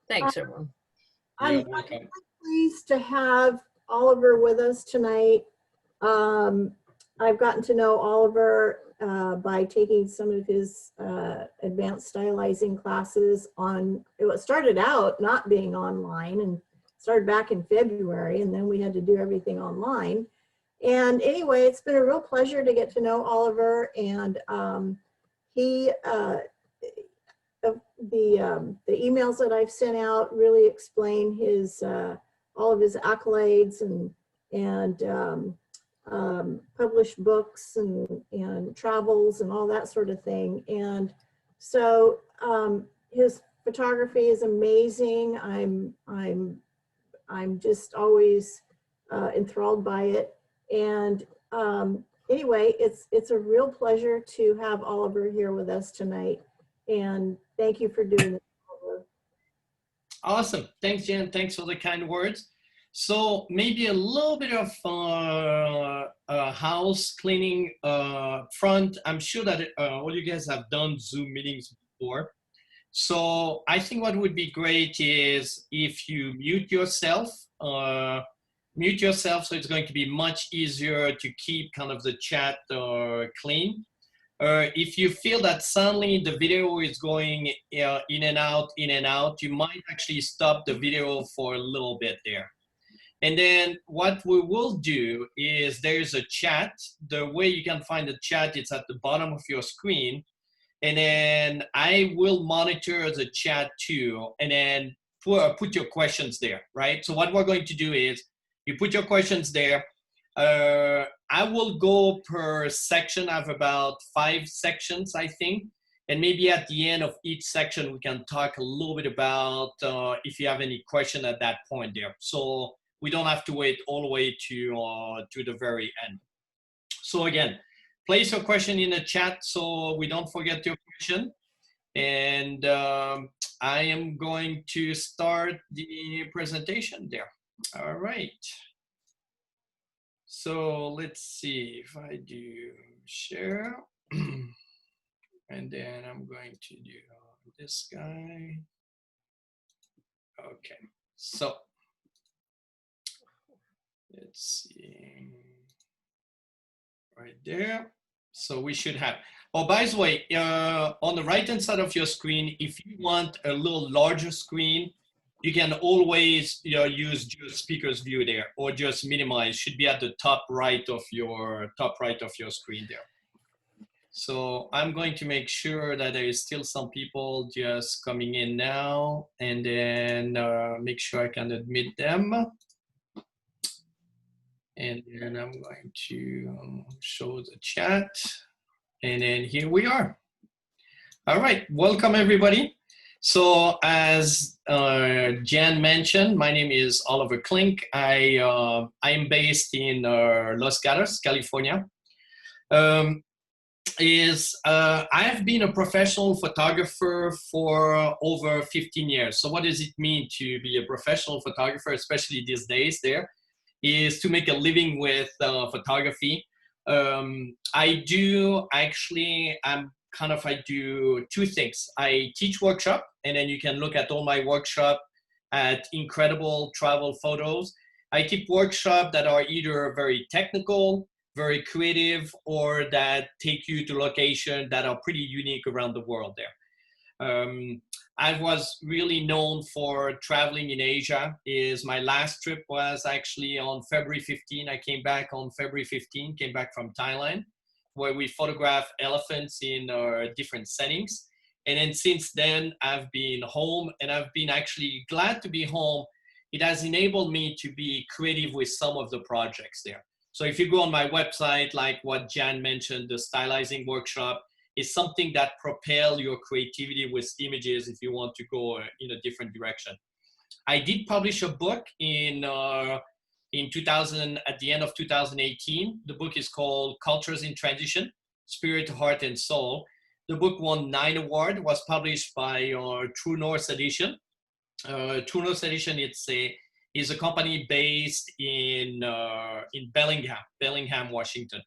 Thanks, everyone. I'm pleased to have Oliver with us tonight. I've gotten to know Oliver by taking some of his advanced stylizing classes on, it started out not being online and started back in February, and then we had to do everything online. And anyway, it's been a real pleasure to get to know Oliver, and the emails that I've sent out really explain his all of his accolades and published books and travels and all that sort of thing. And so his photography is amazing. I'm just always enthralled by it. And anyway, it's a real pleasure to have Oliver here with us tonight. And thank you for doing this, Oliver. Awesome. Thanks, Jen. Thanks for the kind words. So maybe a little bit of house cleaning front. I'm sure that all you guys have done Zoom meetings before. So I think what would be great is if you mute yourself so it's going to be much easier to keep kind of the chat clean. If you feel that suddenly the video is going in and out, you might actually stop the video for a little bit there. And then what we will do is there's a chat. The way you can find the chat, it's at the bottom of your screen. And then I will monitor the chat too, and then put your questions there, right? So what we're going to do is you put your questions there. I will go per section. I have about 5 sections, I think. And maybe at the end of each section, we can talk a little bit about if you have any question at that point there. So we don't have to wait all the way to the very end. So again, place your question in the chat so we don't forget your question. And I am going to start the presentation there. All right. So let's see if I do share. And then I'm going to do this guy. Okay, so let's see right there. So we should have, oh, by the way, on the right-hand side of your screen, if you want a little larger screen, you can always use just speaker's view there, or just minimize. Should be at the top right of your screen there. So I'm going to make sure that there is still some people just coming in now, and then make sure I can admit them. And then I'm going to show the chat, and then here we are. All right, welcome everybody. So as Jan mentioned, my name is Oliver Klink. I am based in Los Gatos, California. I've been a professional photographer for over 15 years. So what does it mean to be a professional photographer, especially these days there, is to make a living with photography. I do 2 things. I teach workshop, and then you can look at all my workshop at Incredible Travel Photos. I keep workshops that are either very technical, very creative, or that take you to locations that are pretty unique around the world there. I was really known for traveling in Asia. My last trip was actually on February 15. I came back on February 15, came back from Thailand, where we photograph elephants in different settings. And then since then, I've been home, and I've been actually glad to be home. It has enabled me to be creative with some of the projects there. So if you go on my website, like what Jan mentioned, the stylizing workshop is something that propels your creativity with images if you want to go in a different direction. I did publish a book in 2000, at the end of 2018. The book is called Cultures in Transition, Spirit, Heart, and Soul. The book won 9 awards, was published by True North Edition. True North Edition, is a company based in Bellingham, Washington.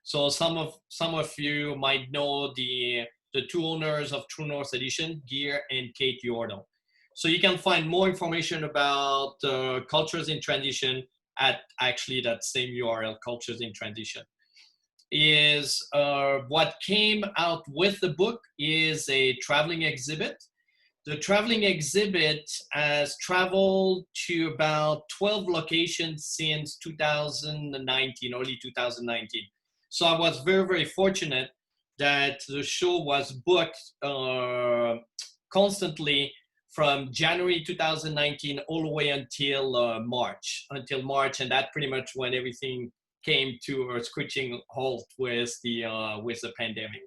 So some of you might know the 2 owners of True North Edition, Gear and Kate Yordle. So you can find more information about Cultures in Transition at actually that same URL, Cultures in Transition. Is what came out with the book is a traveling exhibit. The traveling exhibit has traveled to about 12 locations since 2019, early 2019. So I was very, very fortunate that the show was booked constantly from January 2019 all the way until March, and that pretty much when everything came to a screeching halt with the pandemic.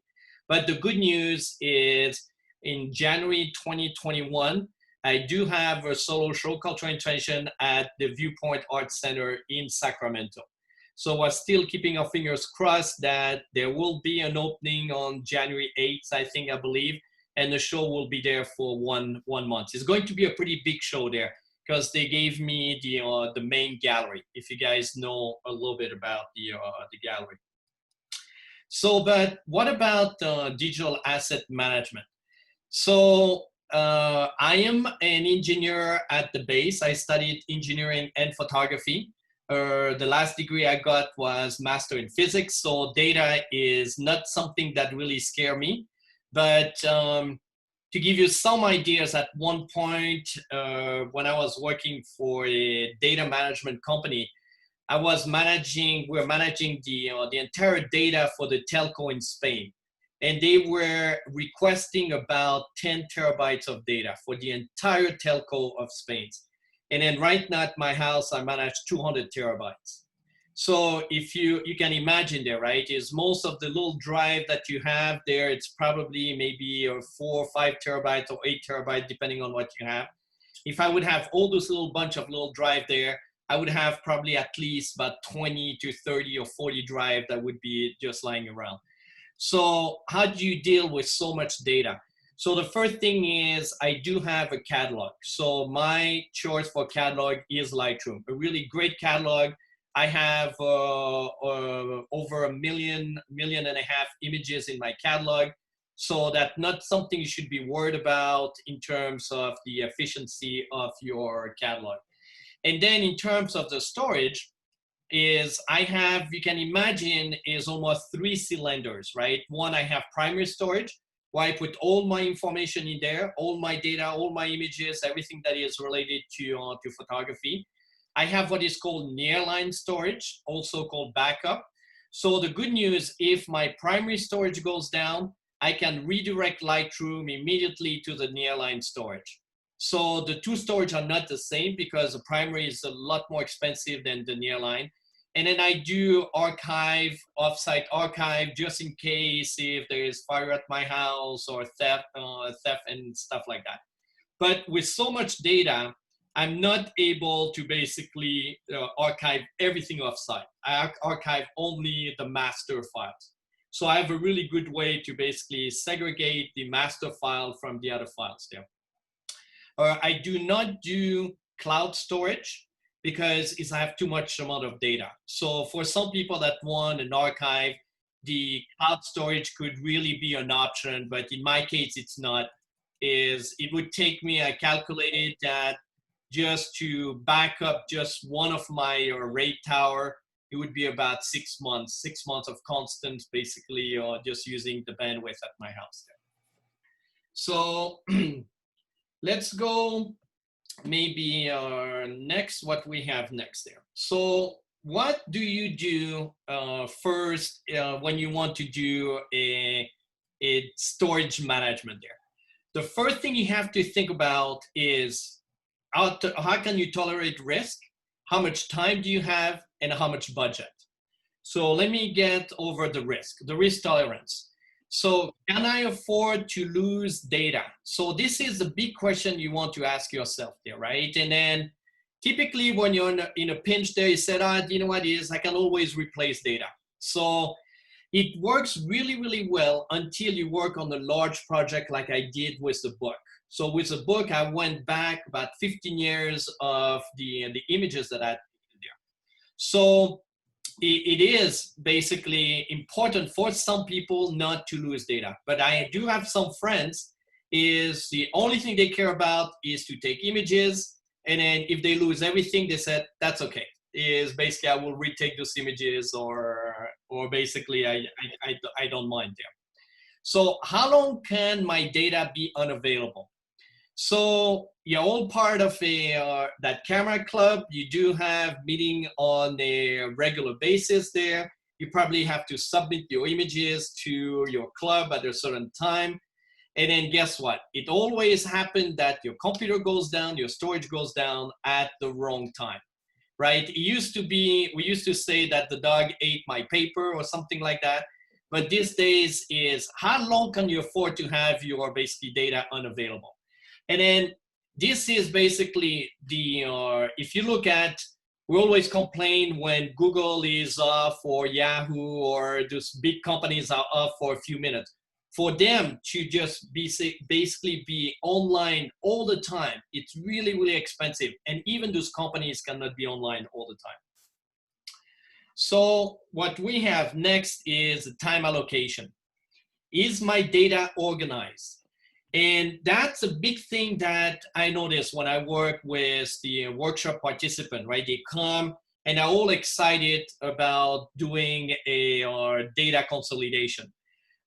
But the good news is, in January 2021, I do have a solo show, Culture in Transition, at the Viewpoint Arts Center in Sacramento. So we're still keeping our fingers crossed that there will be an opening on January 8th, I believe, and the show will be there for one month. It's going to be a pretty big show there because they gave me the main gallery, if you guys know a little bit about the gallery. So, but what about digital asset management? So I am an engineer at the base. I studied engineering and photography. The last degree I got was master in physics. So data is not something that really scare me. But to give you some ideas, at one point when I was working for a data management company, we're managing the entire data for the telco in Spain. And they were requesting about 10 terabytes of data for the entire telco of Spain. And then right now at my house, I manage 200 terabytes. So if you can imagine there, right, is most of the little drive that you have there, it's probably maybe 4 or 5 terabytes or 8 terabytes, depending on what you have. If I would have all those little bunch of little drive there, I would have probably at least about 20 to 30 or 40 drive that would be just lying around. So how do you deal with so much data? So the first thing is I do have a catalog. So my choice for catalog is Lightroom, a really great catalog. I have over a million and a half images in my catalog. So that's not something you should be worried about in terms of the efficiency of your catalog. And then in terms of the storage, is I have, you can imagine, is almost 3 cylinders, right? One, I have primary storage, where I put all my information in there, all my data, all my images, everything that is related to photography. I have what is called nearline storage, also called backup. So the good news, if my primary storage goes down, I can redirect Lightroom immediately to the nearline storage. So the two storage are not the same because the primary is a lot more expensive than the nearline. And then I do archive, offsite archive, just in case if there is fire at my house or theft and stuff like that. But with so much data, I'm not able to basically archive everything offsite. I archive only the master files. So I have a really good way to basically segregate the master file from the other files there. I do not do cloud storage because I have too much amount of data. So for some people that want an archive, the cloud storage could really be an option, but in my case, it's not. It would take me, I calculated that just to back up just one of my array tower, it would be about 6 months of constant, basically, just using the bandwidth at my house there. So let's go maybe next, what we have next there. So what do you do first when you want to do a storage management there? The first thing you have to think about is how can you tolerate risk? How much time do you have and how much budget? So let me get over the risk tolerance. So can I afford to lose data? So this is the big question you want to ask yourself there, right? And then typically when you're in a pinch there, you said, you know what it is, I can always replace data. So it works really, really well until you work on a large project like I did with the book. So with the book, I went back about 15 years of the images that I had there. So it is basically important for some people not to lose data. But I do have some friends is the only thing they care about is to take images. And then if they lose everything, they said, that's okay. Is basically, I will retake those images, or basically I don't mind them. So how long can my data be unavailable? So you're all part of that camera club. You do have meeting on a regular basis there. You probably have to submit your images to your club at a certain time. And then guess what? It always happened that your computer goes down, your storage goes down at the wrong time, right? It used to be, we used to say that the dog ate my paper or something like that. But these days is how long can you afford to have your basically data unavailable? And then this is basically the, if you look at, we always complain when Google is off or Yahoo or those big companies are off for a few minutes. For them to just basically be online all the time, it's really, really expensive. And even those companies cannot be online all the time. So what we have next is time allocation. Is my data organized? And that's a big thing that I notice when I work with the workshop participant, right? They come and are all excited about doing a data consolidation.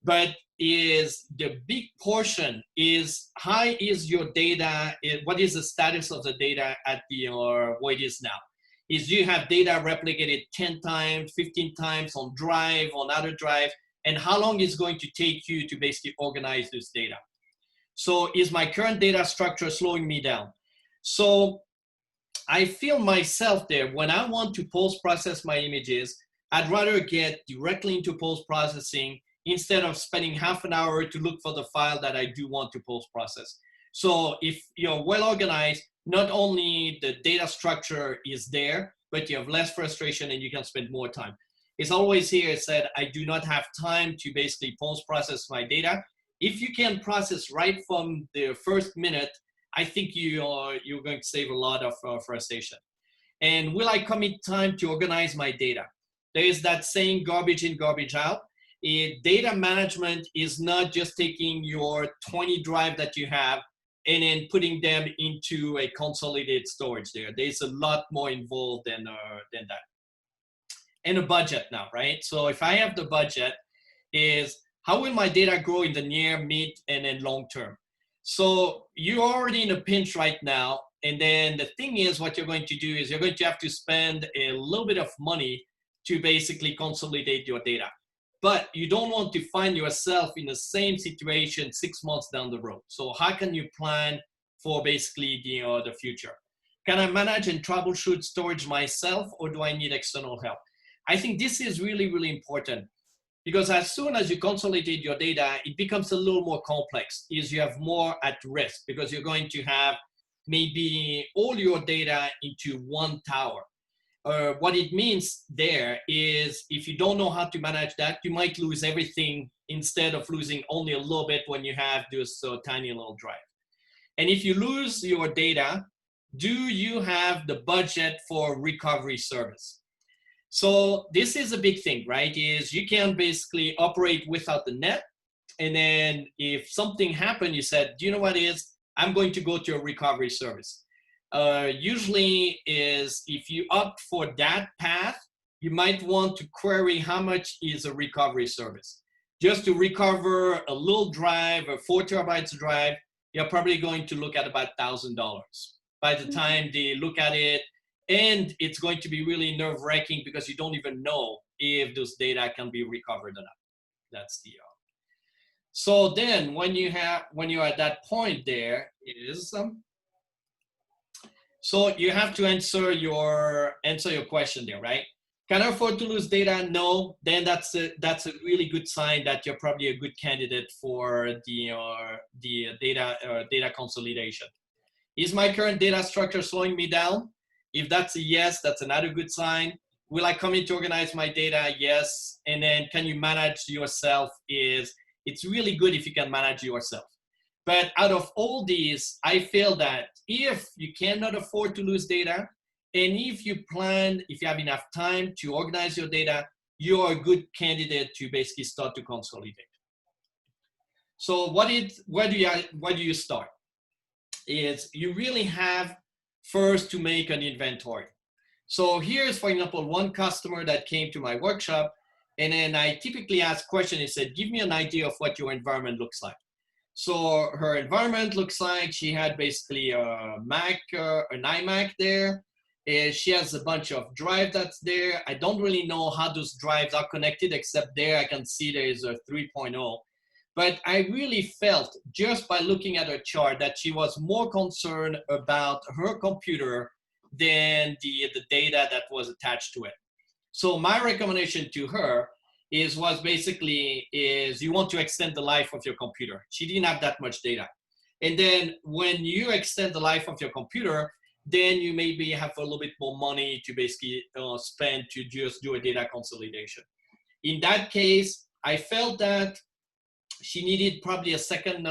But is the big portion is how is your data, what is the status of the data at the what it is now? Is you have data replicated 10 times, 15 times on drive, on other drive, and how long is going to take you to basically organize this data? So is my current data structure slowing me down? So I feel myself there, when I want to post-process my images, I'd rather get directly into post-processing instead of spending half an hour to look for the file that I do want to post-process. So if you're well organized, not only the data structure is there, but you have less frustration and you can spend more time. It's always here said, I do not have time to basically post-process my data. If you can process right from the first minute, I think you're going to save a lot of frustration. And will I commit time to organize my data? There is that saying, garbage in, garbage out. Data management is not just taking your 20 drive that you have and then putting them into a consolidated storage there. There's a lot more involved than that. And a budget now, right? So if I have the budget, is how will my data grow in the near, mid, and then long term? So you're already in a pinch right now. And then the thing is, what you're going to do is you're going to have to spend a little bit of money to basically consolidate your data. But you don't want to find yourself in the same situation 6 months down the road. So how can you plan for basically the future? Can I manage and troubleshoot storage myself, or do I need external help? I think this is really, really important, because as soon as you consolidate your data, it becomes a little more complex. Is you have more at risk because you're going to have maybe all your data into one tower. What it means there is if you don't know how to manage that, you might lose everything instead of losing only a little bit when you have this tiny little drive. And if you lose your data, do you have the budget for recovery service? So this is a big thing, right? Is you can basically operate without the net. And then if something happened, you said, do you know what it is? I'm going to go to a recovery service. Usually is if you opt for that path, you might want to query how much is a recovery service. Just to recover a little drive, a 4 terabytes drive, you're probably going to look at about $1,000 by the time they look at it. And it's going to be really nerve-wracking because you don't even know if those data can be recovered or not. That's the so then when you're at that point there is so you have to answer your question there, right? Can I afford to lose data? No. Then that's a really good sign that you're probably a good candidate for the data consolidation. Is my current data structure slowing me down? If that's a yes, that's another good sign. Will I come in to organize my data? Yes. And then can you manage yourself? It's really good if you can manage yourself. But out of all these, I feel that if you cannot afford to lose data, and if you have enough time to organize your data, you're a good candidate to basically start to consolidate. So where do you start? Is you really have first to make an inventory. So here's, for example, one customer that came to my workshop, and then I typically ask questions. He said, give me an idea of what your environment looks like. So her environment looks like she had basically a Mac, an iMac there. She has a bunch of drive that's there. I don't really know how those drives are connected, except there I can see there is a 3.0. But I really felt just by looking at her chart that she was more concerned about her computer than the data that was attached to it. So my recommendation to her was basically you want to extend the life of your computer. She didn't have that much data. And then when you extend the life of your computer, then you maybe have a little bit more money to basically spend to just do a data consolidation. In that case, I felt that she needed probably a second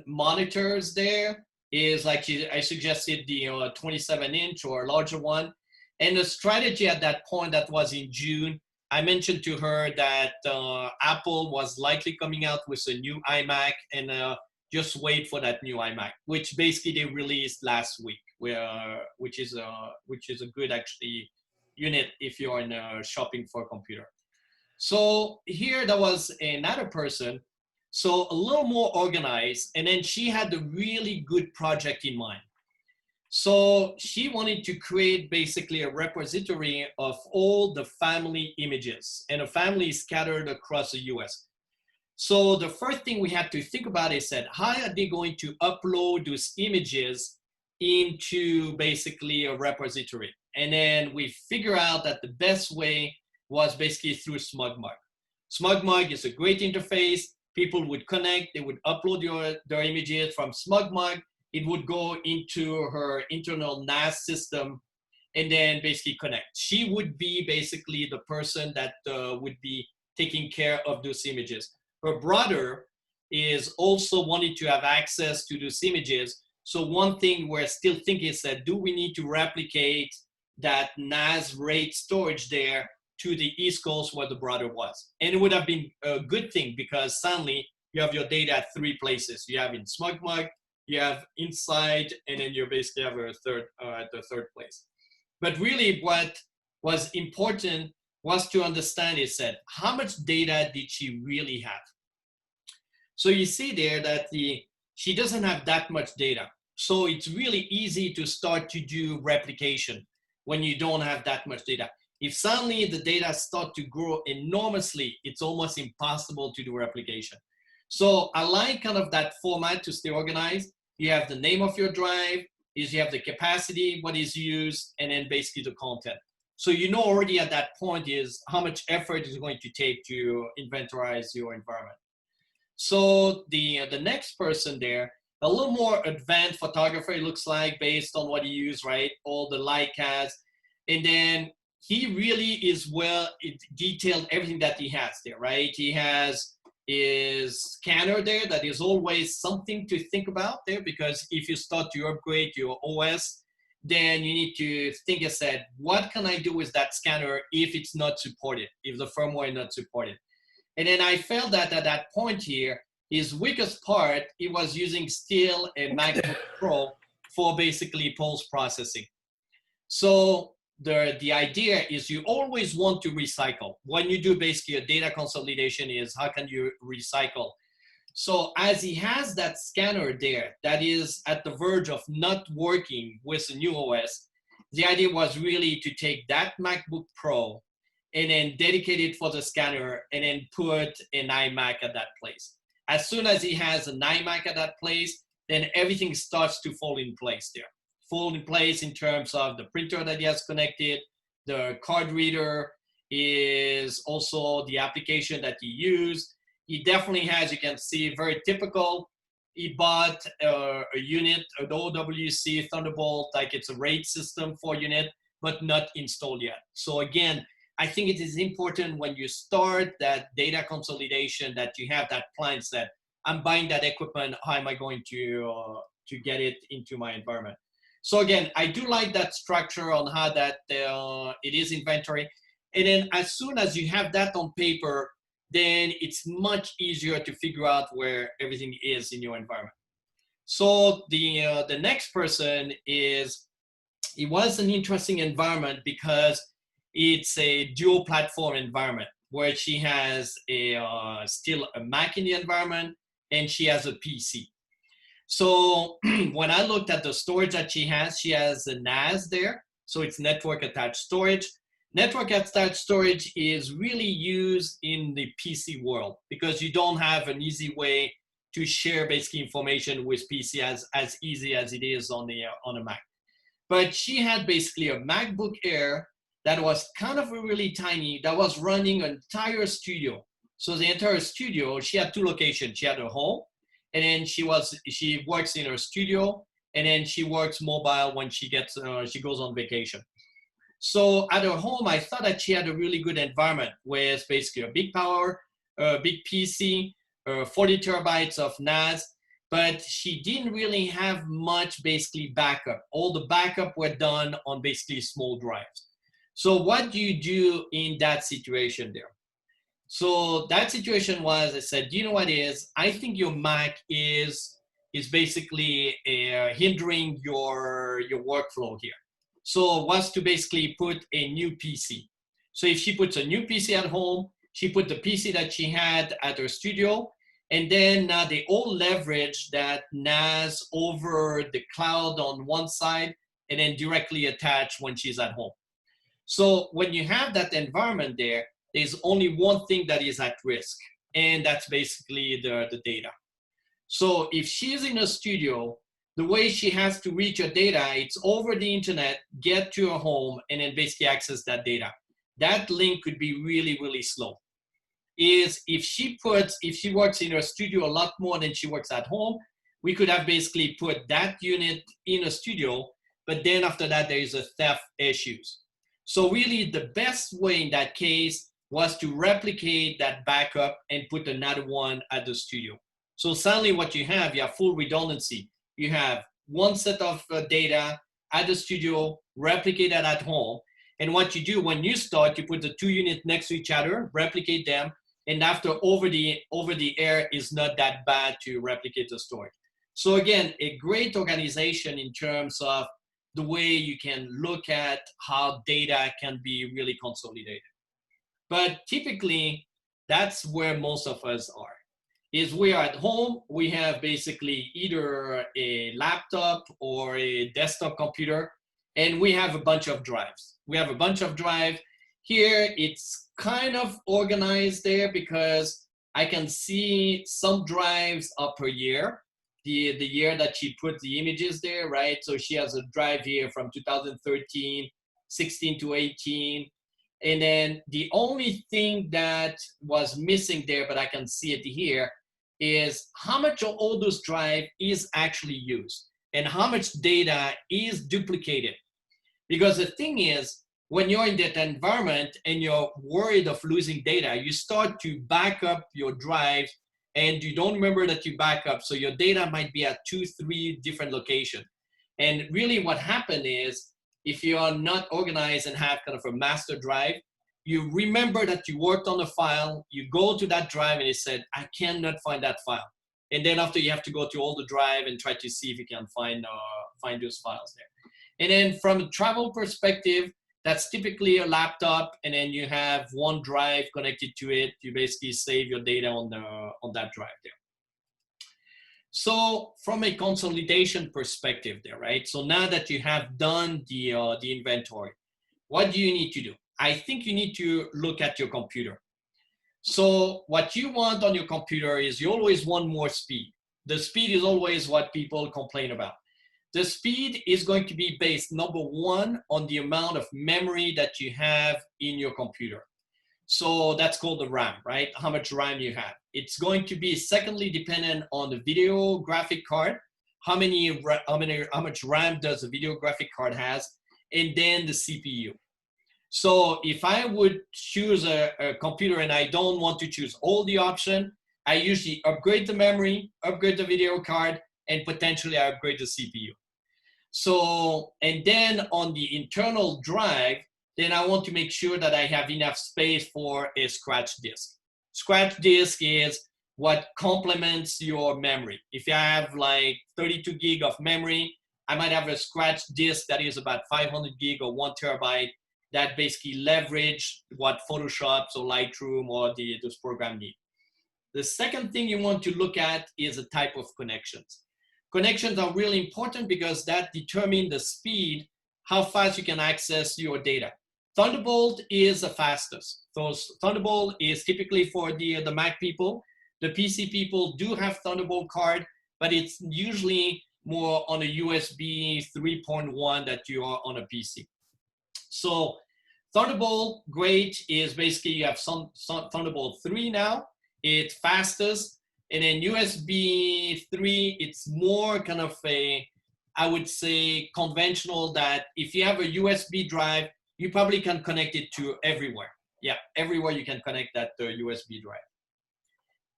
monitors there. Is like I suggested the 27-inch or a larger one. And the strategy at that point, that was in June, I mentioned to her that Apple was likely coming out with a new iMac, and just wait for that new iMac, which basically they released last week, which is a good actually unit if you're in shopping for a computer. So here there was another person, so a little more organized, and then she had a really good project in mind. So she wanted to create basically a repository of all the family images, and a family is scattered across the US. So the first thing we had to think about is that how are they going to upload those images into basically a repository? And then we figure out that the best way was basically through SmugMug. SmugMug is a great interface. People would connect, they would upload their images from SmugMug. It would go into her internal NAS system and then basically connect. She would be basically the person that would be taking care of those images. Her brother is also wanting to have access to those images. So one thing we're still thinking is that, do we need to replicate that NAS RAID storage there to the East Coast where the brother was? And it would have been a good thing, because suddenly you have your data at 3 places. You have in SmugMug, you have inside, and then you basically have a third at the third place. But really what was important was to understand is that how much data did she really have? So you see there that she doesn't have that much data. So it's really easy to start to do replication when you don't have that much data. If suddenly the data start to grow enormously, it's almost impossible to do replication. So I like kind of that format to stay organized. You have the name of your drive, you have the capacity, what is used, and then basically the content. So you know already at that point is how much effort is going to take to inventorize your environment. So the next person there, a little more advanced photographer, it looks like, based on what he used, right? All the Leicas. And then he really is detailed everything that he has there, right? He has his scanner there that is always something to think about there, because if you start to upgrade your OS, then you need to think, I said, what can I do with that scanner if it's not supported, if the firmware is not supported? And then I felt that at that point here, his weakest part, he was using still a MacBook Pro for basically post-processing. So the idea is you always want to recycle. When you do basically a data consolidation is how can you recycle? So as he has that scanner there that is at the verge of not working with the new OS, the idea was really to take that MacBook Pro and then dedicate it for the scanner and then put an iMac at that place. As soon as he has an iMac at that place, then everything starts to fall in place there. Fall in place in terms of the printer that he has connected, the card reader is also the application that he used. He definitely has, you can see, very typical. He bought a unit, an OWC Thunderbolt, like it's a RAID system for unit, but not installed yet. So again, I think it is important when you start that data consolidation that you have that plan that I'm buying that equipment, how am I going to get it into my environment? So again, I do like that structure on how that it is inventory. And then as soon as you have that on paper, then it's much easier to figure out where everything is in your environment. So the next person is, it was an interesting environment because it's a dual platform environment where she has still a Mac in the environment and she has a PC. So when I looked at the storage that she has a NAS there. So it's network attached storage. Network attached storage is really used in the PC world because you don't have an easy way to share basic information with PC as easy as it is on a Mac. But she had basically a MacBook Air that was kind of really tiny that was running an entire studio. So the entire studio, she had two locations. She had her home, and then she works in her studio, and then she works mobile when she goes on vacation. So at her home, I thought that she had a really good environment with basically a big power, a big PC, 40 terabytes of NAS, but she didn't really have much basically backup. All the backup were done on basically small drives. So what do you do in that situation there? So that situation was, I said, you know what is, I think your Mac is basically hindering your workflow here. So was to basically put a new PC. So if she puts a new PC at home, she put the PC that she had at her studio, and then they all leverage that NAS over the cloud on one side and then directly attach when she's at home. So when you have that environment there, there's only one thing that is at risk, and that's basically the data. So if she's in a studio, the way she has to reach her data, it's over the internet, get to her home, and then basically access that data. That link could be really, really slow. Is if she works in her studio a lot more than she works at home, we could have basically put that unit in a studio, but then after that, there is a theft issues. So really the best way in that case was to replicate that backup and put another one at the studio. So suddenly what you have full redundancy. You have one set of data at the studio, replicate that at home. And what you do when you start, you put the two units next to each other, replicate them, and after over the air is not that bad to replicate the storage. So again, a great organization in terms of the way you can look at how data can be really consolidated. But typically, that's where most of us are. Is we are at home, we have basically either a laptop or a desktop computer, and we have a bunch of drives. We have a bunch of drives. Here, it's kind of organized there because I can see some drives are per year, the year that she put the images there, right? So she has a drive here from 2013, 16 to 18. And then the only thing that was missing there, but I can see it here, is how much of all those drive is actually used and how much data is duplicated. Because the thing is, when you're in that environment and you're worried of losing data, you start to back up your drive and you don't remember that you back up. So your data might be at 2-3 different locations. And really what happened is, if you are not organized and have kind of a master drive, you remember that you worked on a file, you go to that drive and it said, I cannot find that file. And then after you have to go to all the drive and try to see if you can find those files there. And then from a travel perspective, that's typically a laptop, and then you have one drive connected to it. You basically save your data on that drive there. So from a consolidation perspective there, right? So now that you have done the inventory, what do you need to do? I think you need to look at your computer. So what you want on your computer is you always want more speed. The speed is always what people complain about. The speed is going to be based, number one, on the amount of memory that you have in your computer. So that's called the RAM, right? How much RAM you have. It's going to be secondly dependent on the video graphic card. How much RAM does the video graphic card has, and then the CPU. So if I would choose a computer and I don't want to choose all the options, I usually upgrade the memory, upgrade the video card, and potentially I upgrade the CPU. So, and then on the internal drive, then I want to make sure that I have enough space for a scratch disk. Scratch disk is what complements your memory. If you have like 32 gig of memory, I might have a scratch disk that is about 500 gig or 1 terabyte that basically leverage what Photoshop or Lightroom or those program need. The second thing you want to look at is the type of connections. Connections are really important because that determine the speed, how fast you can access your data. Thunderbolt is the fastest. So Thunderbolt is typically for the Mac people. The PC people do have Thunderbolt card, but it's usually more on a USB 3.1 that you are on a PC. So Thunderbolt, great, is basically you have some Thunderbolt 3 now. It's fastest. And then USB 3, it's more kind of a, I would say, conventional that if you have a USB drive, you probably can connect it to everywhere. Yeah, everywhere you can connect that USB drive.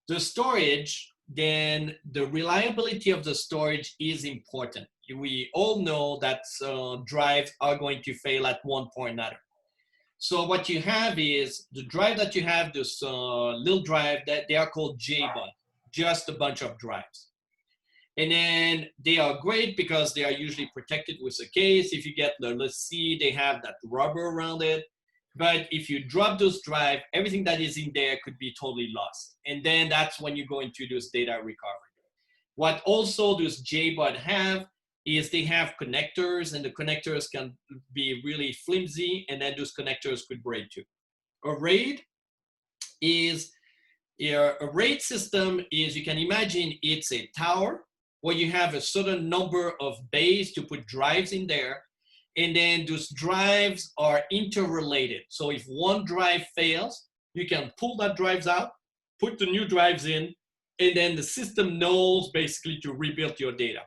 The storage, then the reliability of the storage is important. We all know that drives are going to fail at one point or another. So what you have is the drive that you have, this little drive that they are called JBOD, just a bunch of drives. And then they are great because they are usually protected with a case. If you get the, let's see, they have that rubber around it. But if you drop those drive, everything that is in there could be totally lost. And then that's when you go into this data recovery. What also those JBOD have is they have connectors, and the connectors can be really flimsy, and then those connectors could break too. A RAID is, a RAID system is, you can imagine it's a tower where you have a certain number of bays to put drives in there, and then those drives are interrelated. So if one drive fails, you can pull that drives out, put the new drives in, and then the system knows basically to rebuild your data.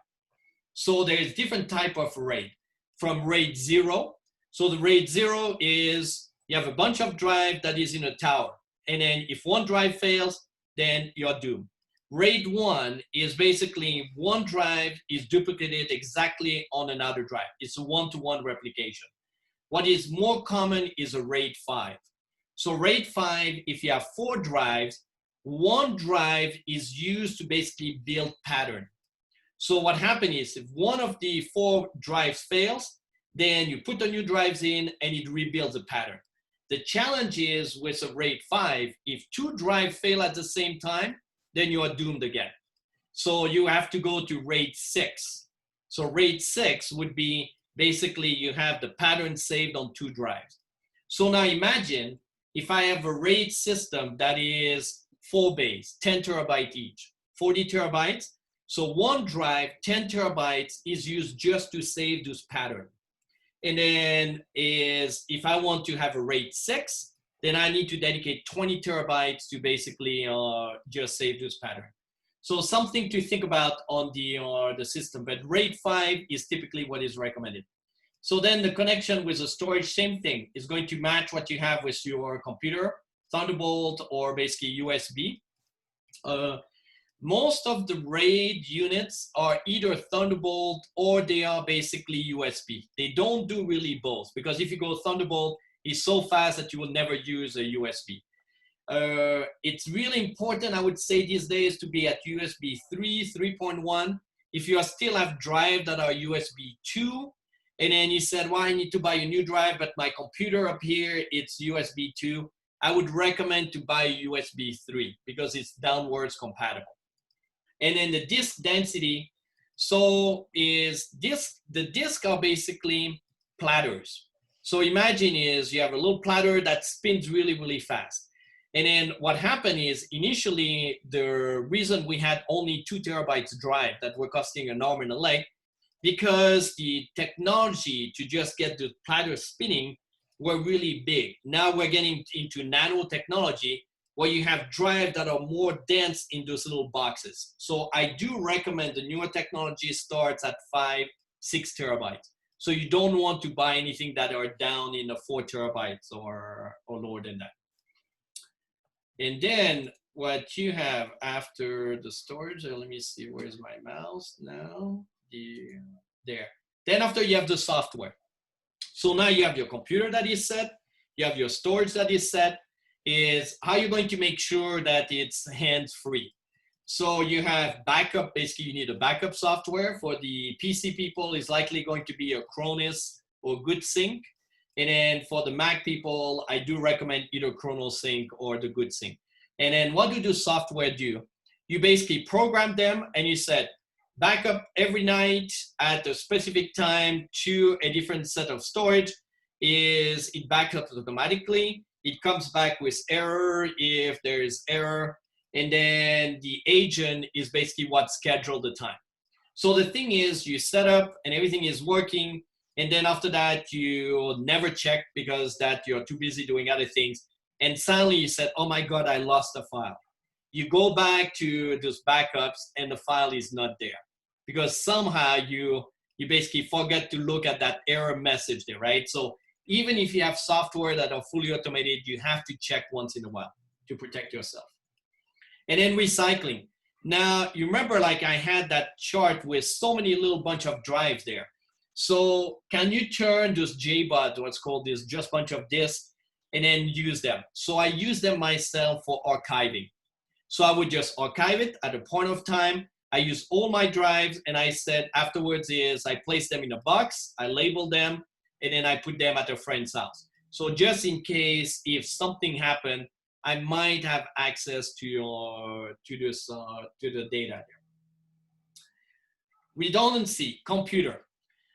So there's different type of RAID, from RAID 0. So the RAID 0 is, you have a bunch of drive that is in a tower. And then if one drive fails, then you're doomed. RAID 1 is basically one drive is duplicated exactly on another drive. It's a one-to-one replication. What is more common is a RAID 5. So RAID 5, if you have 4 drives, one drive is used to basically build pattern. So what happens is if one of the 4 drives fails, then you put the new drives in and it rebuilds the pattern. The challenge is with a RAID 5, if 2 drives fail at the same time, then you are doomed again. So you have to go to RAID 6. So RAID 6 would be basically you have the pattern saved on 2 drives. So now imagine if I have a RAID system that is 4 bays, 10 terabytes each, 40 terabytes. So one drive, 10 terabytes, is used just to save this pattern. And then is, if I want to have a RAID 6, then I need to dedicate 20 terabytes to basically just save this pattern. So something to think about on the system, but RAID 5 is typically what is recommended. So then the connection with the storage, same thing, is going to match what you have with your computer, Thunderbolt or basically USB. Most of the RAID units are either Thunderbolt or they are basically USB. They don't do really both, because if you go Thunderbolt, it's so fast that you will never use a USB. It's really important, I would say these days, to be at USB 3, 3.1. If you still have drives that are USB 2, and then you said, well, I need to buy a new drive, but my computer up here, it's USB 2, I would recommend to buy USB 3 because it's downwards compatible. And then the disk density, so is this, the disks are basically platters. So imagine is you have a little platter that spins really, really fast. And then what happened is initially the reason we had only 2 terabytes drive that were costing an arm and a leg, because the technology to just get the platter spinning were really big. Now we're getting into nanotechnology where you have drives that are more dense in those little boxes. So I do recommend the newer technology starts at 5, 6 terabytes. So you don't want to buy anything that are down in the 4 terabytes or lower than that. And then what you have after the storage, let me see, where's my mouse now? There. Then after you have the software. So now you have your computer that is set, you have your storage that is set, is how you're going to make sure that it's hands-free. So you have backup, basically you need a backup software. For the PC people, is likely going to be a Cronus or GoodSync. And then for the Mac people, I do recommend either ChronoSync or the GoodSync. And then what do the software do? You basically program them and you set backup every night at a specific time to a different set of storage. It backs up automatically. It comes back with error if there is error. And then the agent is basically what scheduled the time. So the thing is, you set up and everything is working. And then after that, you never check because that you're too busy doing other things. And suddenly you said, oh my God, I lost the file. You go back to those backups and the file is not there because somehow you basically forget to look at that error message there, right? So even if you have software that are fully automated, you have to check once in a while to protect yourself. And then recycling. Now, you remember like I had that chart with so many little bunch of drives there. So can you turn those JBOD, what's called this, just bunch of disks, and then use them? So I use them myself for archiving. So I would just archive it at a point of time. I use all my drives, and I said afterwards is I place them in a box, I label them, and then I put them at a friend's house. So just in case if something happened, I might have access to the data there. Redundancy, computer.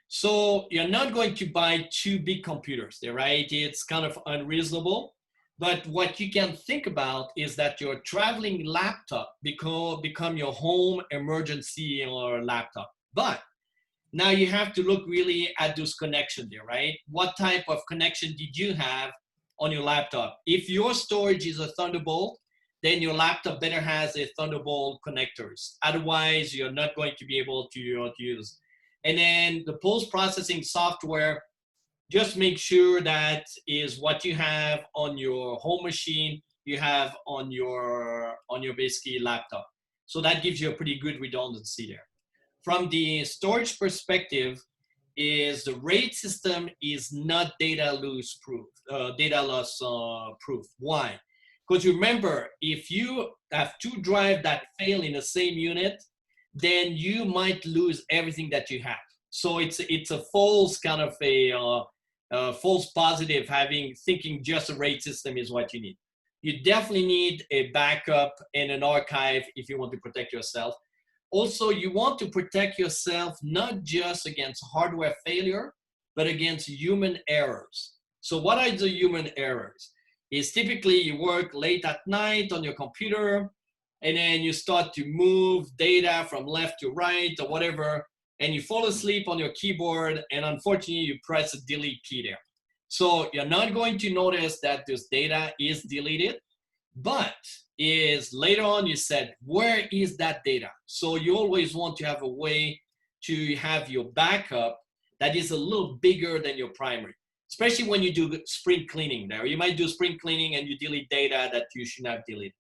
So you're not going to buy two big computers there, right? It's kind of unreasonable. But what you can think about is that your traveling laptop become your home emergency or laptop. But now you have to look really at those connections there, right? What type of connection did you have on your laptop? If your storage is a Thunderbolt, then your laptop better has a Thunderbolt connectors. Otherwise, you're not going to be able to use. And then the post-processing software, just make sure that is what you have on your home machine, you have on your basically laptop. So that gives you a pretty good redundancy there. From the storage perspective, is the RAID system is not data loss proof. Why? Because remember, if you have two drives that fail in the same unit, then you might lose everything that you have. So it's a false kind of a false positive thinking just a RAID system is what you need. You definitely need a backup and an archive if you want to protect yourself. Also, you want to protect yourself not just against hardware failure, but against human errors. So what are the human errors? Is typically you work late at night on your computer, and then you start to move data from left to right or whatever, and you fall asleep on your keyboard, and unfortunately you press the delete key there. So you're not going to notice that this data is deleted, but is later on you said, where is that data? So you always want to have a way to have your backup that is a little bigger than your primary, especially when you do spring cleaning there. You might do spring cleaning and you delete data that you should not delete.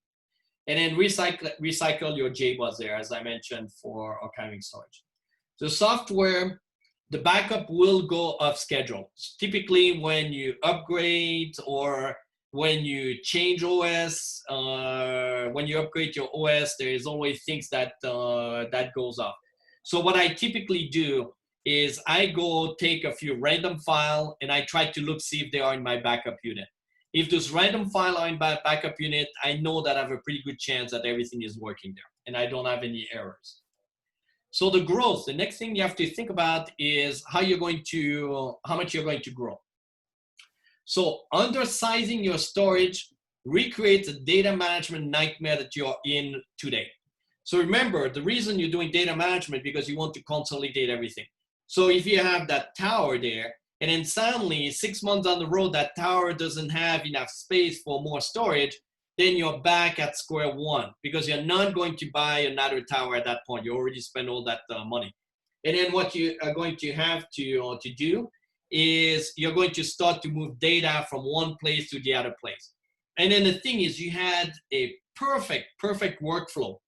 And then recycle your JBODs there, as I mentioned, for archiving storage. The software, the backup will go off schedule. Typically when you upgrade or when you change OS, when you upgrade your OS, there is always things that that goes off. So what I typically do is I go take a few random files and I try to look, see if they are in my backup unit. If those random files are in my backup unit, I know that I have a pretty good chance that everything is working there and I don't have any errors. So the growth, the next thing you have to think about is how much you're going to grow. So undersizing your storage recreates a data management nightmare that you're in today. So remember, the reason you're doing data management because you want to consolidate everything. So if you have that tower there, and then suddenly 6 months down the road, that tower doesn't have enough space for more storage, then you're back at square one because you're not going to buy another tower at that point. You already spent all that money. And then what you are going to have to do is you're going to start to move data from one place to the other place. And then the thing is you had a perfect workflow.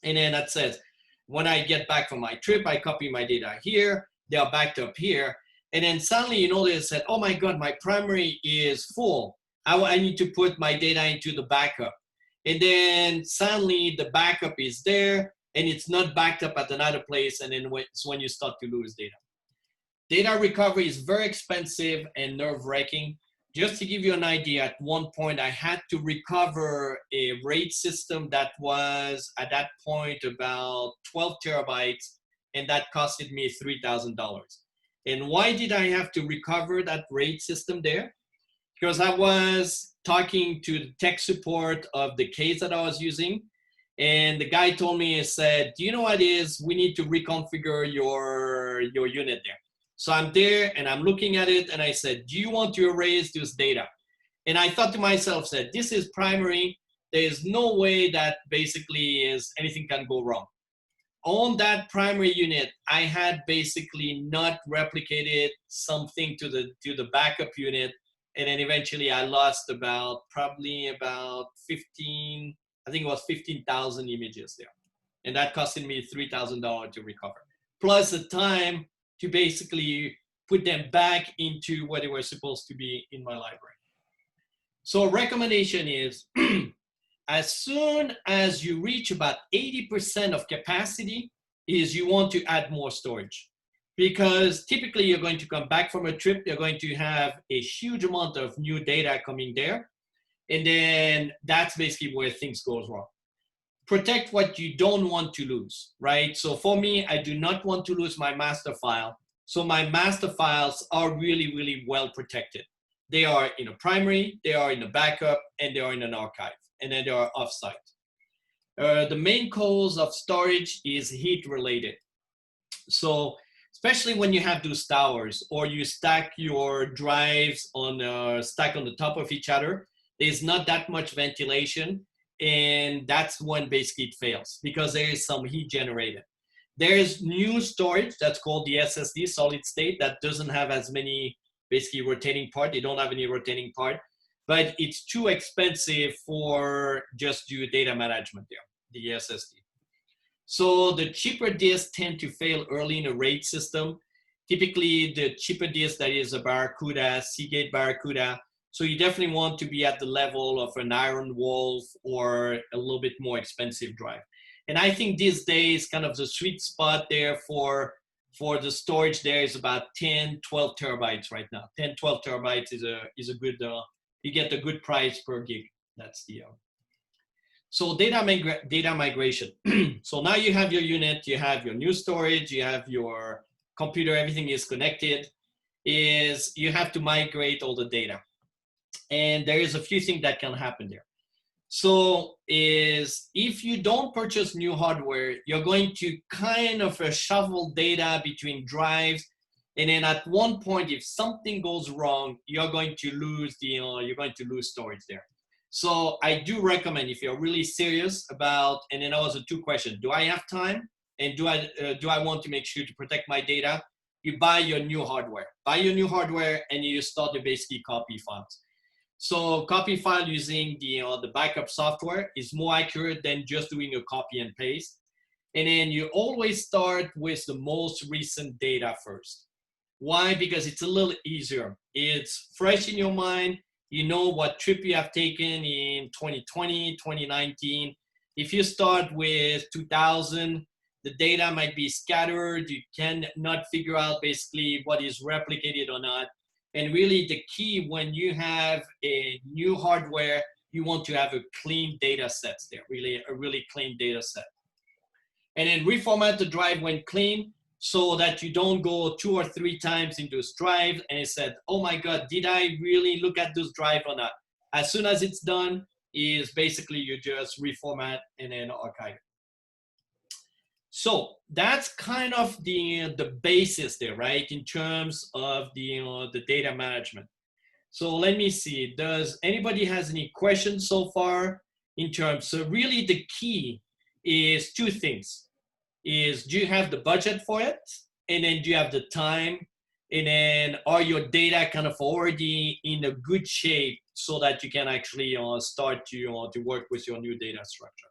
And then that says, when I get back from my trip, I copy my data here, they are backed up here. And then suddenly you notice that, oh my God, my primary is full. I need to put my data into the backup. And then suddenly the backup is there and it's not backed up at another place. And then it's when you start to lose data. Data recovery is very expensive and nerve-wracking. Just to give you an idea, at one point I had to recover a RAID system that was at that point about 12 terabytes, and that costed me $3,000. And why did I have to recover that RAID system there? Because I was talking to the tech support of the case that I was using, and the guy told me, he said, do you know what it is? We need to reconfigure your unit there. So I'm there and I'm looking at it and I said, do you want to erase this data? And I thought to myself, said, this is primary. There's no way that basically is anything can go wrong. On that primary unit, I had basically not replicated something to the backup unit. And then eventually I lost probably about 15, I think it was 15,000 images there. And that costed me $3,000 to recover. Plus the time to basically put them back into where they were supposed to be in my library. So recommendation is, as soon as you reach about 80% of capacity, is you want to add more storage. Because typically you're going to come back from a trip, you're going to have a huge amount of new data coming there. And then that's basically where things goes wrong. Protect what you don't want to lose, right? So for me, I do not want to lose my master file. So my master files are really, really well protected. They are in a primary, they are in a backup, and they are in an archive, and then they are offsite. The main cause of storage is heat related. So especially when you have those towers or you stack your drives on stack on the top of each other, there's not that much ventilation. And that's when basically it fails because there is some heat generated. There's new storage that's called the SSD, solid state, that doesn't have as many basically rotating part. They don't have any rotating part, but it's too expensive for just do data management there, the SSD. So the cheaper disks tend to fail early in a RAID system. Typically the cheaper disk that is a Barracuda, Seagate Barracuda. So you definitely want to be at the level of an Iron Wolf or a little bit more expensive drive. And I think these days, kind of the sweet spot there for the storage there is about 10, 12 terabytes right now. 10, 12 terabytes is a good, you get a good price per gig. That's the, so data migration. So now you have your unit, you have your new storage, you have your computer, everything is connected, is you have to migrate all the data. And there is a few things that can happen there. So is if you don't purchase new hardware, you're going to kind of shuffle data between drives. And then at one point, if something goes wrong, you're going to lose storage there. So I do recommend, if you're really serious about, and then also two questions: do I have time, and do I want to make sure to protect my data? You buy your new hardware. Buy your new hardware, and you start to basically copy files. So copy file using the backup software is more accurate than just doing a copy and paste. And then you always start with the most recent data first. Why? Because it's a little easier. It's fresh in your mind. You know what trip you have taken in 2020, 2019. If you start with 2000, the data might be scattered. You cannot figure out basically what is replicated or not. And really the key when you have a new hardware, you want to have a clean data set there, a really clean data set. And then reformat the drive when clean so that you don't go 2 or 3 times into this drive and it said, oh my God, did I really look at this drive or not? As soon as it's done, is basically you just reformat and then archive it. So that's kind of the basis there, right? In terms of the data management. So let me see, does anybody has any questions so far in terms? So really the key is 2 things. Is do you have the budget for it? And then do you have the time? And then are your data kind of already in a good shape so that you can actually start to work with your new data structure?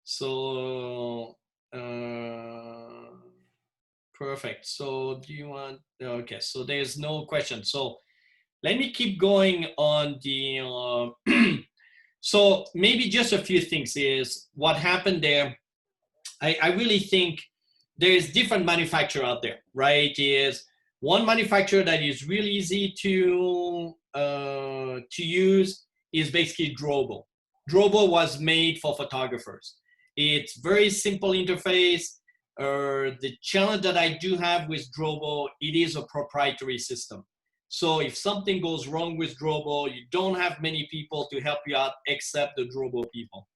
So perfect. So do you want, okay, so there's no question. So let me keep going on the, so maybe just a few things is what happened there. I really think there's different manufacturer out there, right? Is one manufacturer that is really easy to use is basically Drobo. Drobo was made for photographers. It's very simple interface. The challenge that I do have with Drobo, it is a proprietary system. So if something goes wrong with Drobo, you don't have many people to help you out except the Drobo people.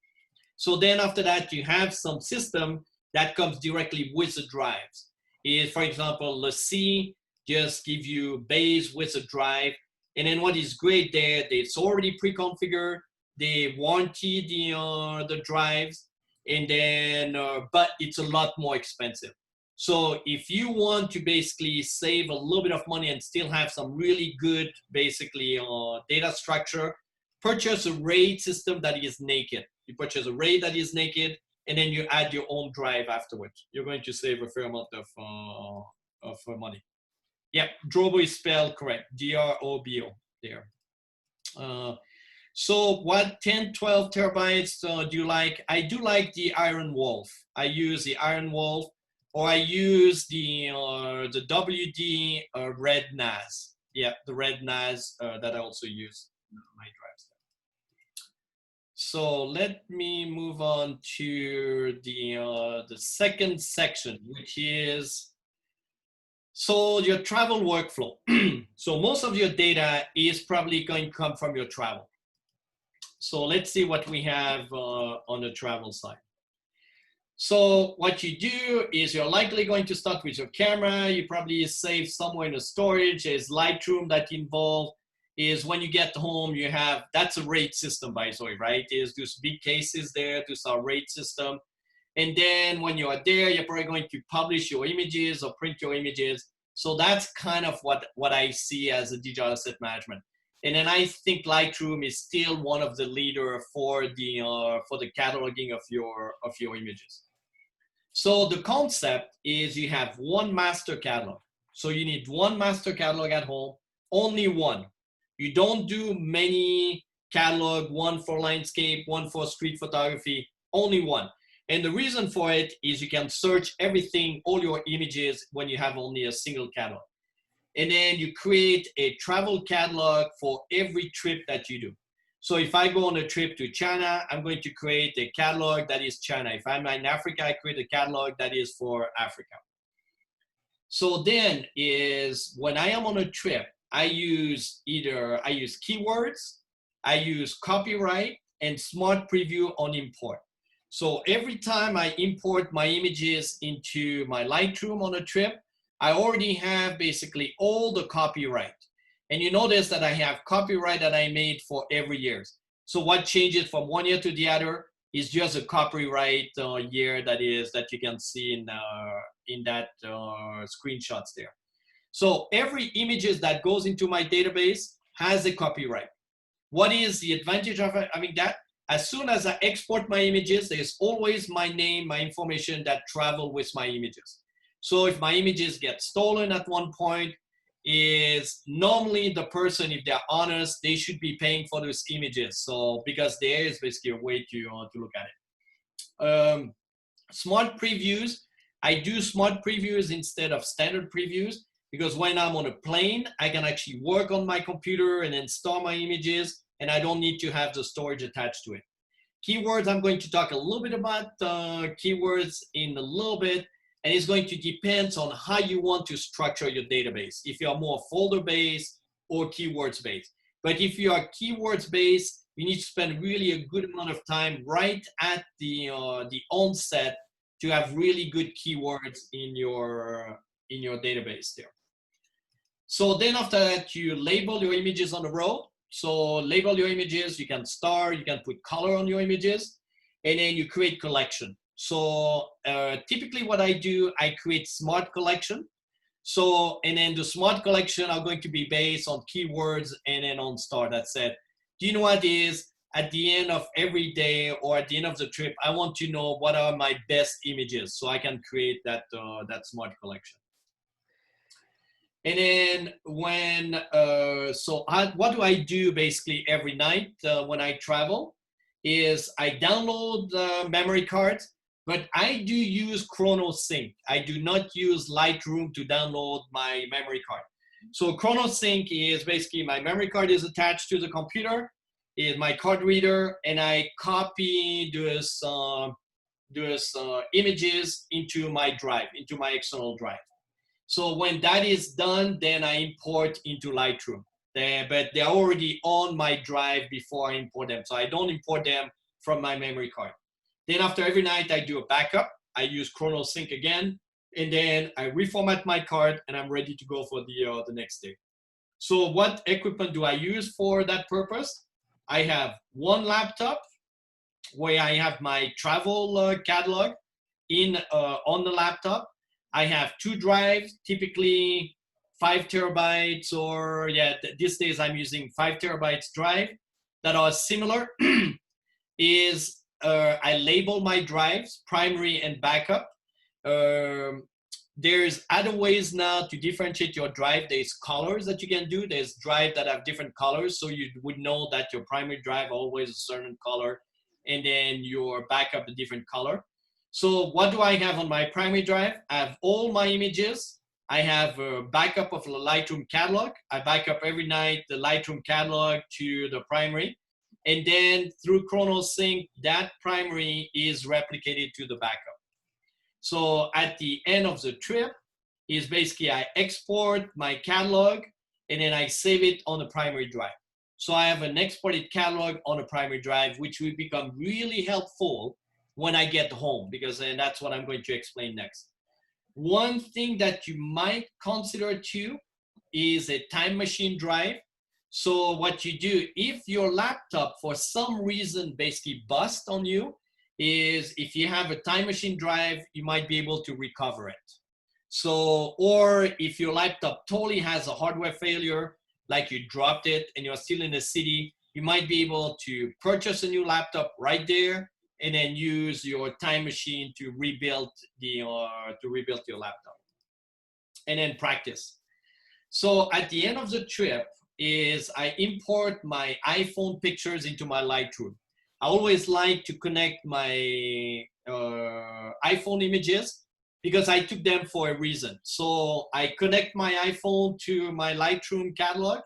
So then after that, you have some system that comes directly with the drives. Is, for example, LaCie just give you base with a drive. And then what is great there, it's already pre-configured. They warranty the drives, and then, but it's a lot more expensive. So if you want to basically save a little bit of money and still have some really good, basically data structure, purchase a RAID system that is naked. You purchase a RAID that is naked, and then you add your own drive afterwards. You're going to save a fair amount of money. Yeah, Drobo is spelled correct, D-R-O-B-O there. So what 10, 12 terabytes do you like? I do like the Iron Wolf. I use the Iron Wolf, or I use the WD Red NAS. Yeah, the Red NAS that I also use in my drives. So let me move on to the second section, which is, so your travel workflow. So most of your data is probably going to come from your travel. So let's see what we have on the travel side. So what you do is you're likely going to start with your camera. You probably save somewhere in the storage. There's Lightroom that involved. Is when you get home, you have, that's a RAID system, by the way, right? Is those big cases there, this our RAID system. And then when you are there, you're probably going to publish your images or print your images. So that's kind of what I see as a digital asset management. And then I think Lightroom is still one of the leader for the cataloging of your images. So the concept is you have one master catalog. So you need one master catalog at home, only one. You don't do many catalog, one for landscape, one for street photography, only one. And the reason for it is you can search everything, all your images, when you have only a single catalog. And then you create a travel catalog for every trip that you do. So if I go on a trip to China, I'm going to create a catalog that is China. If I'm in Africa, I create a catalog that is for Africa. So then is when I am on a trip, I use keywords, I use copyright, and smart preview on import. So every time I import my images into my Lightroom on a trip, I already have basically all the copyright. And you notice that I have copyright that I made for every year. So what changes from one year to the other is just a copyright year that you can see in that screenshots there. So every images that goes into my database has a copyright. What is the advantage of having that? As soon as I export my images, there's always my name, my information that travel with my images. So if my images get stolen at one point, is normally the person, if they're honest, they should be paying for those images. So because there is basically a way to look at it. Smart previews, I do smart previews instead of standard previews because when I'm on a plane, I can actually work on my computer and then store my images, and I don't need to have the storage attached to it. Keywords, I'm going to talk a little bit about keywords in a little bit. And it's going to depend on how you want to structure your database. If you are more folder-based or keywords-based. But if you are keywords-based, you need to spend really a good amount of time right at the onset to have really good keywords in your database there. So then after that, you label your images on the road. So label your images, you can star, you can put color on your images, and then you create collection. So typically what I do, I create smart collection. So, and then the smart collection are going to be based on keywords and then on star. That said, do you know what is at the end of every day or at the end of the trip, I want to know what are my best images so I can create that, that smart collection. And then what do I do basically every night when I travel is I download the memory cards, but I do use ChronoSync. I do not use Lightroom to download my memory card. So ChronoSync is basically my memory card is attached to the computer, is my card reader, and I copy those images into my drive, into my external drive. So when that is done, then I import into Lightroom. But they're already on my drive before I import them. So I don't import them from my memory card. Then after every night, I do a backup. I use ChronoSync again, and then I reformat my card, and I'm ready to go for the next day. So what equipment do I use for that purpose? I have one laptop where I have my travel catalog on the laptop. I have two drives, typically 5 terabytes, or these days I'm using 5 terabytes drive that are similar. I label my drives, primary and backup. There's other ways now to differentiate your drive. There's colors that you can do. There's drive that have different colors, so you would know that your primary drive always a certain color, and then your backup a different color. So what do I have on my primary drive? I have all my images. I have a backup of the Lightroom catalog. I back up every night the Lightroom catalog to the primary. And then through ChronoSync, that primary is replicated to the backup. So at the end of the trip is basically I export my catalog and then I save it on the primary drive. So I have an exported catalog on a primary drive, which will become really helpful when I get home, because then that's what I'm going to explain next. One thing that you might consider too is a time machine drive. So what you do, if your laptop for some reason basically busts on you, is if you have a time machine drive, you might be able to recover it. So, or if your laptop totally has a hardware failure, like you dropped it and you're still in the city, you might be able to purchase a new laptop right there and then use your time machine to rebuild your laptop and then practice. So at the end of the trip is I import my iPhone pictures into my Lightroom. I always like to connect my iPhone images because I took them for a reason. So I connect my iPhone to my Lightroom catalog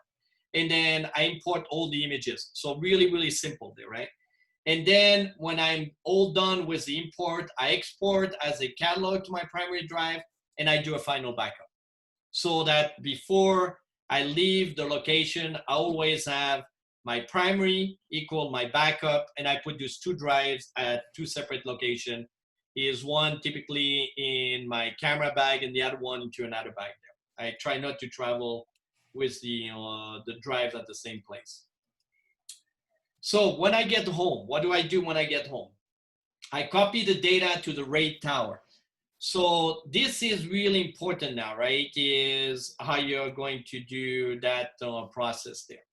and then I import all the images. So really, really simple there, right? And then when I'm all done with the import, I export as a catalog to my primary drive and I do a final backup. So that before I leave the location, I always have my primary equal my backup, and I put these two drives at two separate locations. Is one typically in my camera bag and the other one into another bag there. I try not to travel with the drives at the same place. So when I get home, what do I do when I get home? I copy the data to the RAID tower. So this is really important now, right? Is how you're going to do that process there.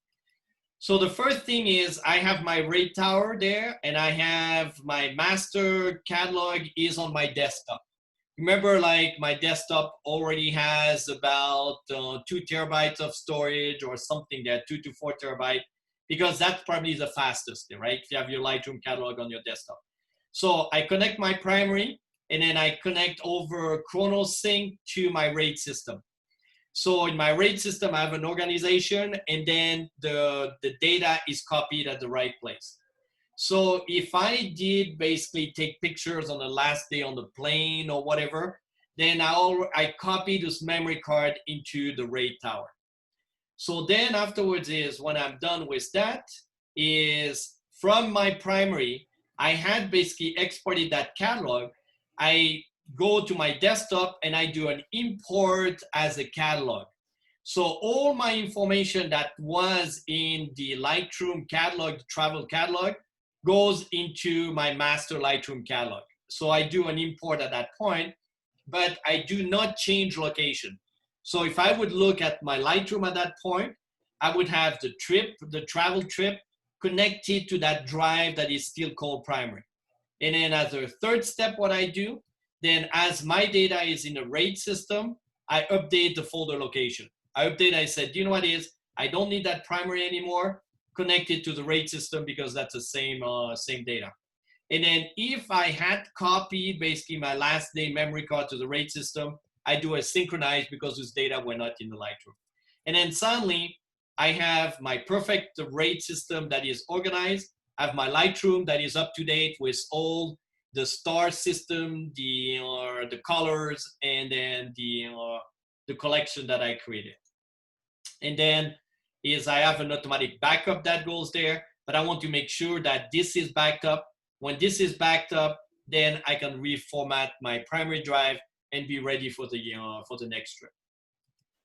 So the first thing is I have my RAID tower there and I have my master catalog is on my desktop. Remember, like my desktop already has about 2 terabytes of storage or something there, 2 to 4 terabytes, because that's probably the fastest, right? If you have your Lightroom catalog on your desktop. So I connect my primary and then I connect over ChronoSync to my RAID system. So in my RAID system, I have an organization and then the data is copied at the right place. So if I did basically take pictures on the last day on the plane or whatever, then I copy this memory card into the RAID tower. So then afterwards is when I'm done with that is from my primary, I had basically exported that catalog. I go to my desktop and I do an import as a catalog. So all my information that was in the Lightroom catalog, the travel catalog, goes into my master Lightroom catalog. So I do an import at that point, but I do not change location. So if I would look at my Lightroom at that point, I would have the travel trip connected to that drive that is still called primary. And then as a third step, what I do, then as my data is in a RAID system, I update the folder location. I update, I said, you know what it is? I don't need that primary anymore. Connect it to the RAID system because that's the same data. And then if I had copied basically my last day memory card to the RAID system, I do a synchronize because this data were not in the Lightroom. And then suddenly I have my perfect RAID system that is organized. I have my Lightroom that is up to date with all the star system, the colors, and then the collection that I created. And then I have an automatic backup that goes there, but I want to make sure that this is backed up. When this is backed up, then I can reformat my primary drive and be ready for the next trip.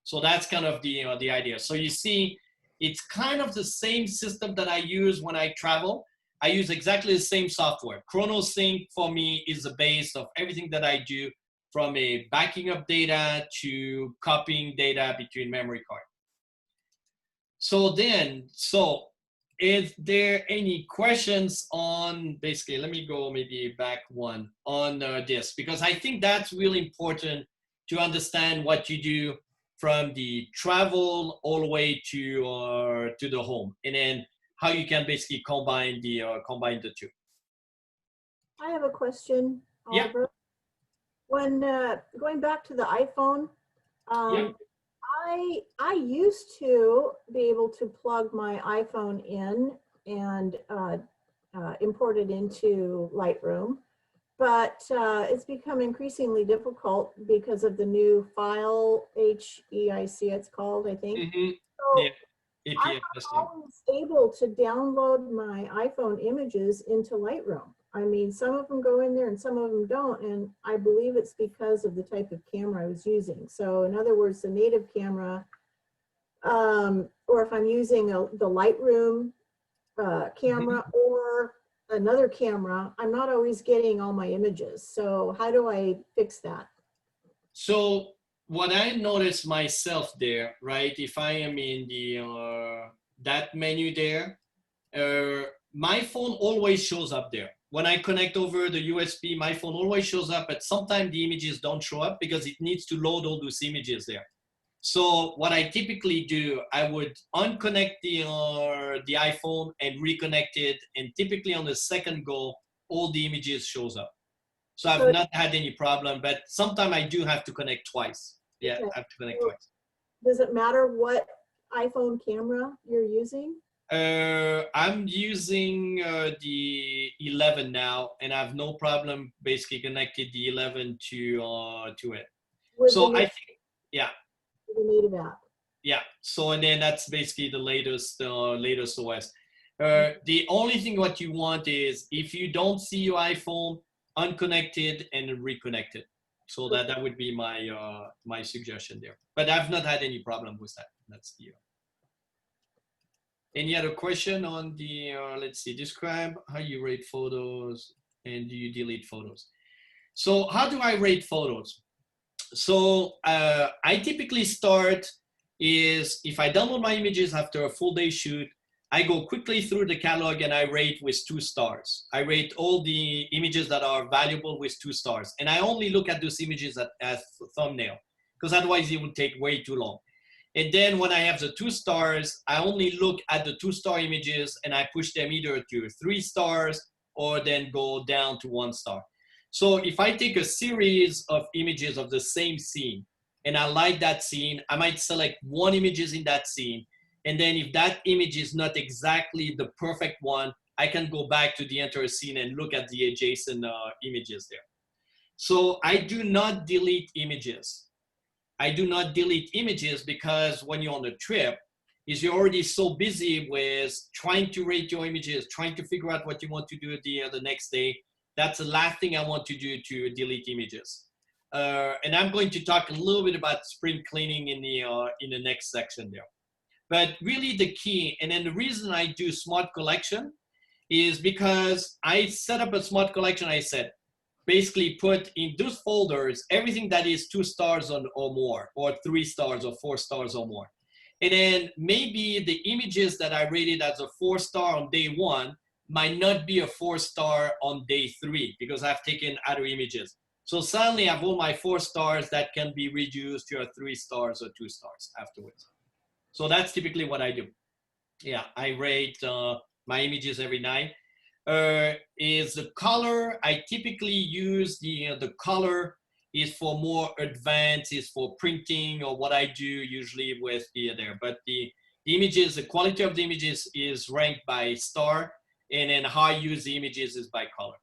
So that's kind of the idea. So you see, it's kind of the same system that I use when I travel. I use exactly the same software. ChronoSync for me is the base of everything that I do, from a backing up data to copying data between memory cards. So is there any questions on basically, let me go maybe back one on this, because I think that's really important to understand what you do from the travel all the way to the home, and then how you can basically combine the two. I have a question, Yeah. Oliver. When going back to the iPhone, Yeah. I used to be able to plug my iPhone in and import it into Lightroom, but it's become increasingly difficult because of the new file, HEIC it's called, I think. Mm-hmm. So Yeah. I'm not always able to download my iPhone images into Lightroom. I mean, some of them go in there and some of them don't, and I believe it's because of the type of camera I was using. So in other words, the native camera, or if I'm using the Lightroom camera or another camera, I'm not always getting all my images. So how do I fix that? So what I noticed myself there, right? If I am in the that menu there, my phone always shows up there. When I connect over the USB, my phone always shows up, but sometimes the images don't show up because it needs to load all those images there. So what I typically do, I would unconnect the iPhone and reconnect it, and typically on the second go, all the images shows up. So I've not had any problem, but sometimes I do have to connect twice. Yeah, Okay. I have to connect twice. Does it matter what iPhone camera you're using? I'm using the 11 now, and I have no problem basically connected the 11 to it. With So the I think, yeah. The native app. Yeah. So and then that's basically the latest OS. The only thing what you want is if you don't see your iPhone, unconnected and reconnected. So that would be my my suggestion there. But I've not had any problem with that. That's the. Any other question on the, let's see, describe how you rate photos and do you delete photos? So how do I rate photos? So I typically start is if I download my images after a full day shoot, I go quickly through the catalog and I rate with 2 stars. I rate all the images that are valuable with 2 stars. And I only look at those images as thumbnail, because otherwise it would take way too long. And then when I have the 2 stars, I only look at the 2-star images and I push them either to 3 stars or then go down to 1 star. So if I take a series of images of the same scene and I like that scene, I might select 1 images in that scene. And then if that image is not exactly the perfect one, I can go back to the entire scene and look at the adjacent images there. So I do not delete images. I do not delete images because when you're on a trip, is you're already so busy with trying to rate your images, trying to figure out what you want to do the next day. That's the last thing I want to do, to delete images. And I'm going to talk a little bit about spring cleaning in the next section there. But really the key, and then the reason I do smart collection is because I set up a smart collection. I said, basically put in those folders everything that is 2 stars or more, or 3 stars or 4 stars or more. And then maybe the images that I rated as a 4-star on day 1 might not be a 4-star on day 3 because I've taken other images. So suddenly I have all my 4 stars that can be reduced to a 3 stars or 2 stars afterwards. So that's typically what I do. Yeah, I rate my images every night. Is the color, I typically use the color is for more advanced, is for printing or what I do usually with there. But the images, the quality of the images is ranked by star, and then how I use the images is by color.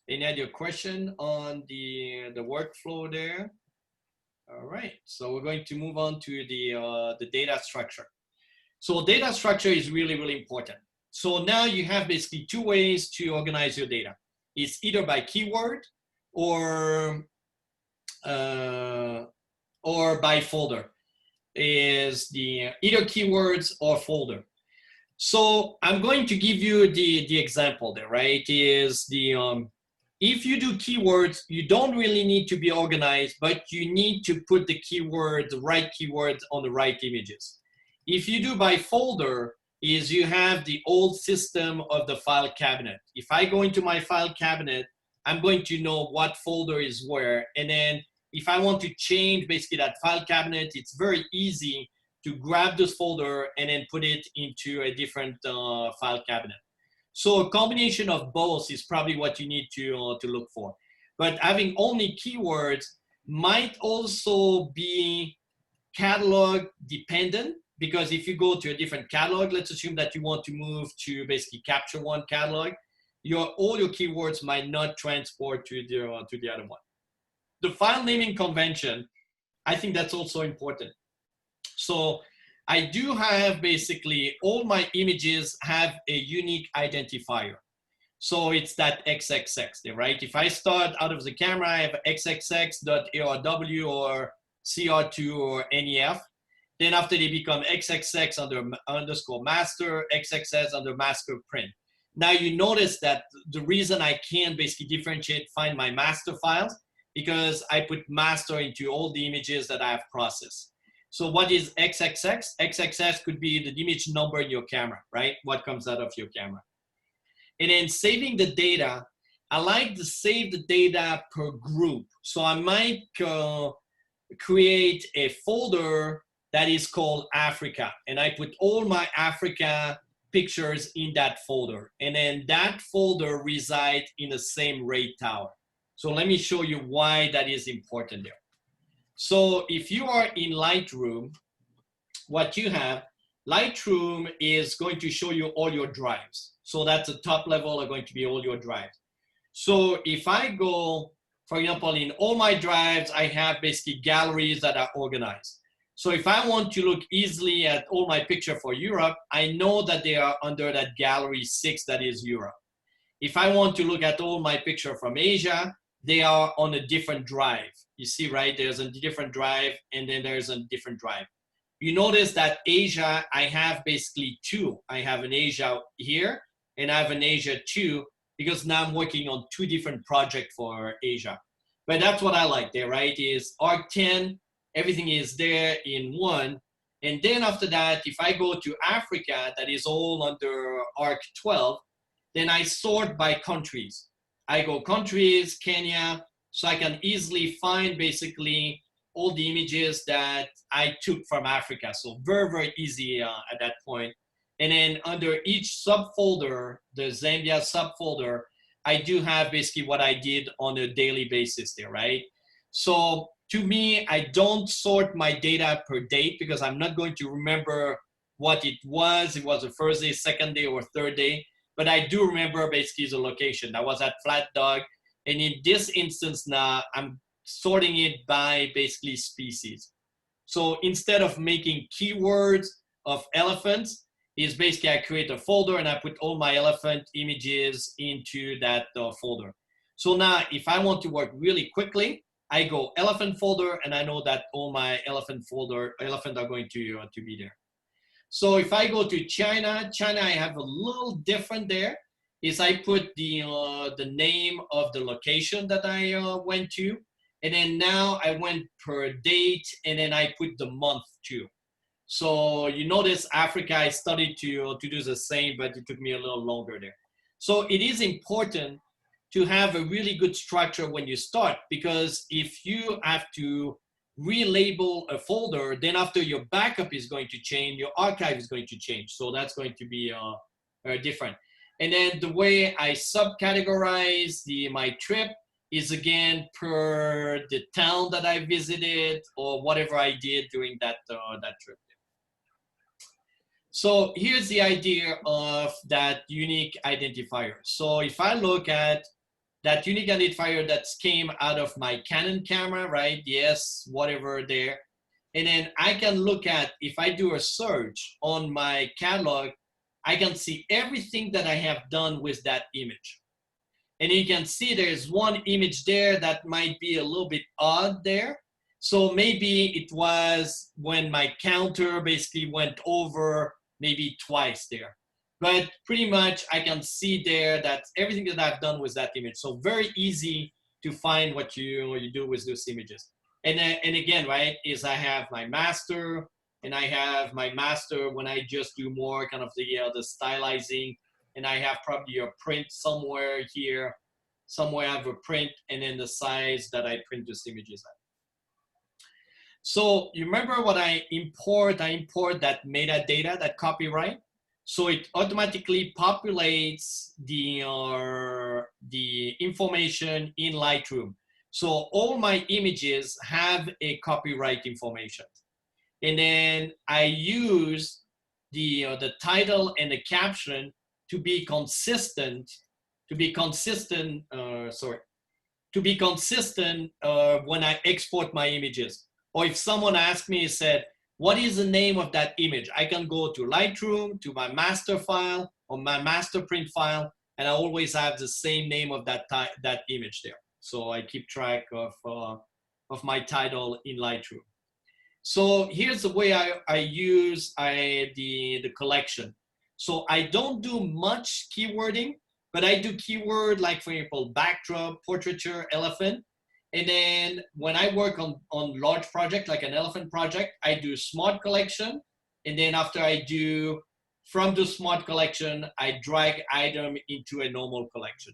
Any other question on the workflow there? All right, so we're going to move on to the data structure. So data structure is really, really important. So now you have basically 2 ways to organize your data. It's either by keyword or by folder. Is the either keywords or folder. So I'm going to give you the example there, right? Is the if you do keywords, you don't really need to be organized, but you need to put the keywords, the right keywords on the right images. If you do by folder, is you have the old system of the file cabinet. If I go into my file cabinet, I'm going to know what folder is where. And then if I want to change basically that file cabinet, it's very easy to grab this folder and then put it into a different file cabinet. So a combination of both is probably what you need to look for. But having only keywords might also be catalog dependent, because if you go to a different catalog, let's assume that you want to move to basically Capture One catalog, all your keywords might not transport to the other one. The file naming convention, I think that's also important. So I do have basically all my images have a unique identifier. So it's that XXX there, right? If I start out of the camera, I have xxx.arw or CR2 or NEF. Then after they become XXX underscore master, XXS under master print. Now you notice that the reason I can basically differentiate, find my master files, because I put master into all the images that I have processed. So what is XXX? XXS could be the image number in your camera, right? What comes out of your camera. And then saving the data, I like to save the data per group. So I might create a folder that is called Africa. And I put all my Africa pictures in that folder. And then that folder resides in the same RAID tower. So let me show you why that is important there. So if you are in Lightroom, what you have, Lightroom is going to show you all your drives. So that's the top level are going to be all your drives. So if I go, for example, in all my drives, I have basically galleries that are organized. So if I want to look easily at all my picture for Europe, I know that they are under that gallery 6 that is Europe. If I want to look at all my picture from Asia, they are on a different drive. You see, right? There's a different drive and then there's a different drive. You notice that Asia, I have basically 2. I have an Asia here and I have an Asia 2 because now I'm working on 2 different projects for Asia. But that's what I like there, right? Is ARC10, everything is there in one. And then after that, if I go to Africa, that is all under ARC12, then I sort by countries. I go countries, Kenya, so I can easily find basically all the images that I took from Africa. So very, very easy at that point. And then under each subfolder, the Zambia subfolder, I do have basically what I did on a daily basis there, right? So to me, I don't sort my data per date because I'm not going to remember what it was. It was the first day, second day, or third day. But I do remember basically the location. I was at Flat Dog. And in this instance now, I'm sorting it by basically species. So instead of making keywords of elephants, is basically I create a folder and I put all my elephant images into that folder. So now if I want to work really quickly, I go elephant folder and I know that all my elephant are going to be there. So if I go to China, I have a little different there. Is I put the name of the location that I went to, and then now I went per date, and then I put the month too. So you notice Africa, I started to do the same, but it took me a little longer there. So it is important to have a really good structure when you start, because if you have to relabel a folder, then after your backup is going to change, your archive is going to change. So that's going to be different. And then the way I subcategorize my trip is again per the town that I visited or whatever I did during that trip. So here's the idea of that unique identifier. So if I look at that unique identifier that came out of my Canon camera, right? Yes, whatever there. And then I can look at, if I do a search on my catalog, I can see everything that I have done with that image. And you can see there's one image there that might be a little bit odd there. So maybe it was when my counter basically went over maybe twice there. But pretty much I can see there that everything that I've done with that image. So very easy to find what you do with those images. And again, right, is I have my master, and I have my master when I just do more kind of the stylizing, and I have probably a print somewhere here, somewhere I have a print, and then the size that I print those images at. So you remember what I import? I import that metadata, that copyright. So it automatically populates the information in Lightroom. So all my images have a copyright information. And then I use the title and the caption to be consistent, when I export my images. Or if someone asked me, said, what is the name of that image? I can go to Lightroom, to my master file or my master print file, and I always have the same name of that image there. So I keep track of my title in Lightroom. So here's the way I use the collection. So I don't do much keywording, but I do keyword like, for example, backdrop, portraiture, elephant. And then when I work on large project, like an elephant project, I do smart collection. And then after I do from the smart collection, I drag item into a normal collection.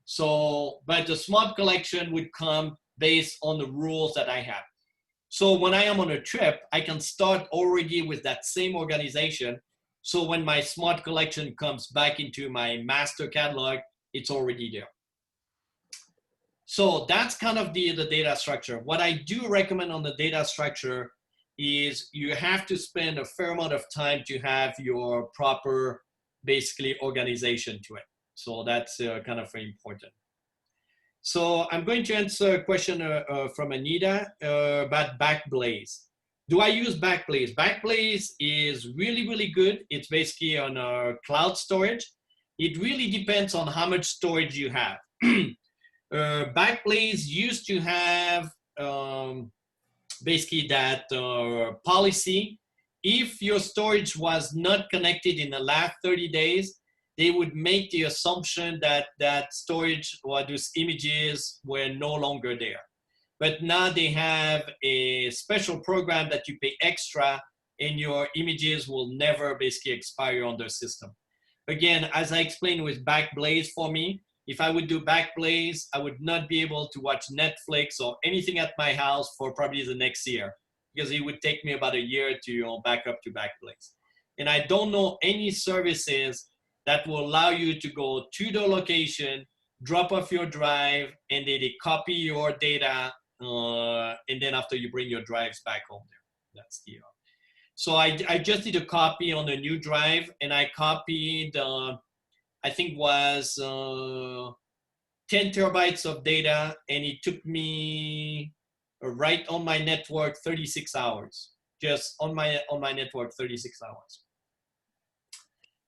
So, but the smart collection would come based on the rules that I have. So when I am on a trip, I can start already with that same organization. So when my smart collection comes back into my master catalog, it's already there. So that's kind of the data structure. What I do recommend on the data structure is you have to spend a fair amount of time to have your proper, basically, organization to it. So that's kind of very important. So I'm going to answer a question from Anita about Backblaze. Do I use Backblaze? Backblaze is really, really good. It's basically on cloud storage. It really depends on how much storage you have. Backblaze used to have basically that policy. If your storage was not connected in the last 30 days, they would make the assumption that that storage or those images were no longer there. But now they have a special program that you pay extra, and your images will never basically expire on their system. Again, as I explained with Backblaze for me, if I would do Backblaze, I would not be able to watch Netflix or anything at my house for probably the next year, because it would take me about a year to back up to Backblaze. And I don't know any services that will allow you to go to the location, drop off your drive, and then they copy your data, and then after you bring your drives back home there. That's the so I just did a copy on a new drive, and I copied I think was 10 terabytes of data, and it took me right on my network 36 hours, just on my network 36 hours.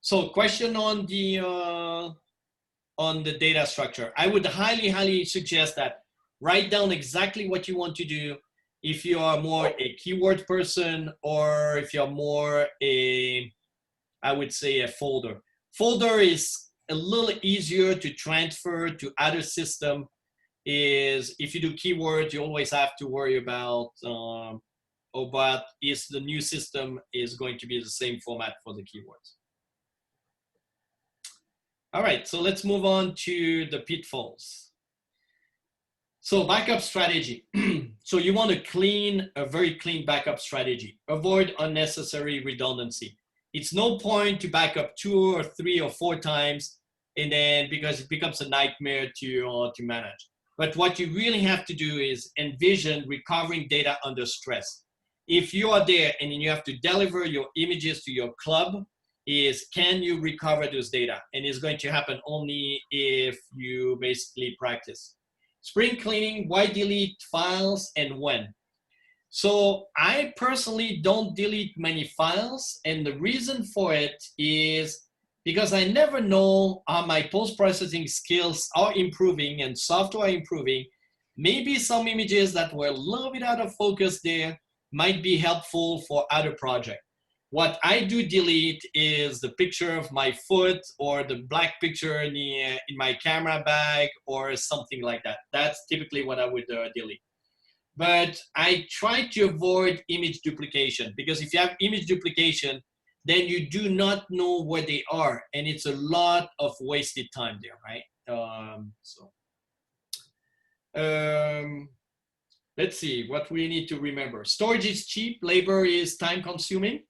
So question on the data structure. I would highly suggest that write down exactly what you want to do. If you are more a keyword person, or if you're more I would say a folder. Folder is a little easier to transfer to other system. Is if you do keywords, you always have to worry about is the new system is going to be the same format for the keywords. All right, so let's move on to the pitfalls. So backup strategy. So you want a very clean backup strategy. Avoid unnecessary redundancy. It's no point to back up 2 or 3 or 4 times, and then because it becomes a nightmare to manage. But what you really have to do is envision recovering data under stress. If you are there and you have to deliver your images to your club, can you recover those data? And it's going to happen only if you basically practice. Spring cleaning, why delete files and when? So I personally don't delete many files, and the reason for it is because I never know how my post-processing skills are improving and software improving. Maybe some images that were a little bit out of focus there might be helpful for other projects. What I do delete is the picture of my foot or the black picture in my camera bag or something like that. That's typically what I would delete. But I try to avoid image duplication, because if you have image duplication, then you do not know where they are, and it's a lot of wasted time there, right? Let's see what we need to remember. Storage is cheap, labor is time consuming.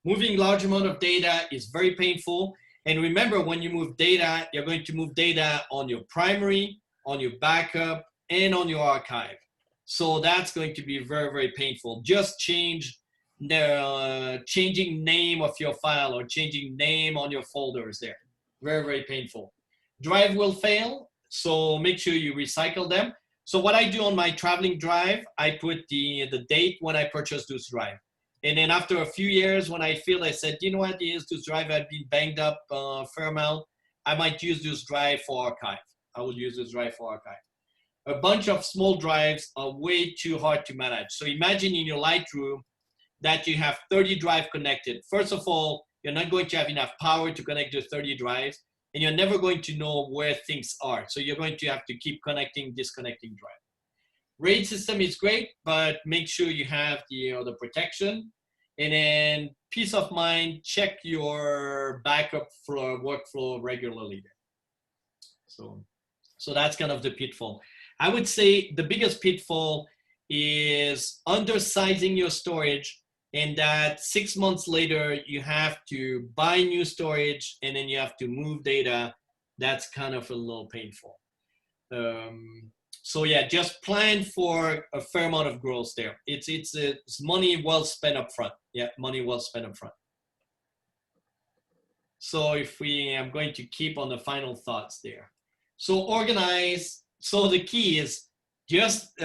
Moving large amount of data is very painful. And remember, when you move data, you're going to move data on your primary, on your backup, and on your archive. So that's going to be very, very painful. Just changing name of your file or changing name on your folders there. Very, very painful. Drive will fail, so make sure you recycle them. So what I do on my traveling drive, I put the date when I purchased this drive. And then after a few years, when I feel, I said, you know what, this drive had been banged up a fair amount, I might use this drive for archive. I will use this drive for archive. A bunch of small drives are way too hard to manage. So imagine in your Lightroom that you have 30 drives connected. First of all, you're not going to have enough power to connect the 30 drives, and you're never going to know where things are. So you're going to have to keep connecting, disconnecting drives. RAID system is great, but make sure you have the protection. And then peace of mind, check your backup workflow regularly. So that's kind of the pitfall. I would say the biggest pitfall is undersizing your storage, and that 6 months later, you have to buy new storage and then you have to move data. That's kind of a little painful. So yeah, just plan for a fair amount of growth there. It's money well spent up front. Yeah, money well spent up front. So I'm going to keep on the final thoughts there. So organize. So the key is just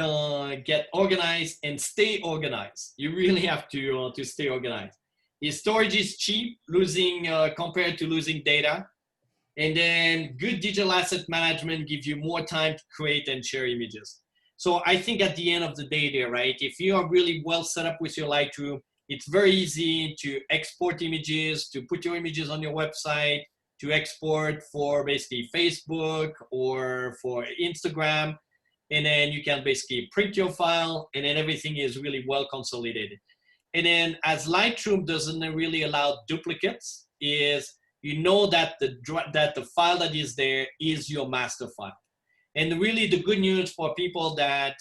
get organized and stay organized. You really have to stay organized. If storage is cheap, compared to losing data. And then good digital asset management gives you more time to create and share images. So I think at the end of the day there, right, if you are really well set up with your Lightroom, it's very easy to export images, to put your images on your website, to export for basically Facebook or for Instagram. And then you can basically print your file, and then everything is really well consolidated. And then as Lightroom doesn't really allow duplicates, you know that the file that is there is your master file. And really the good news for people that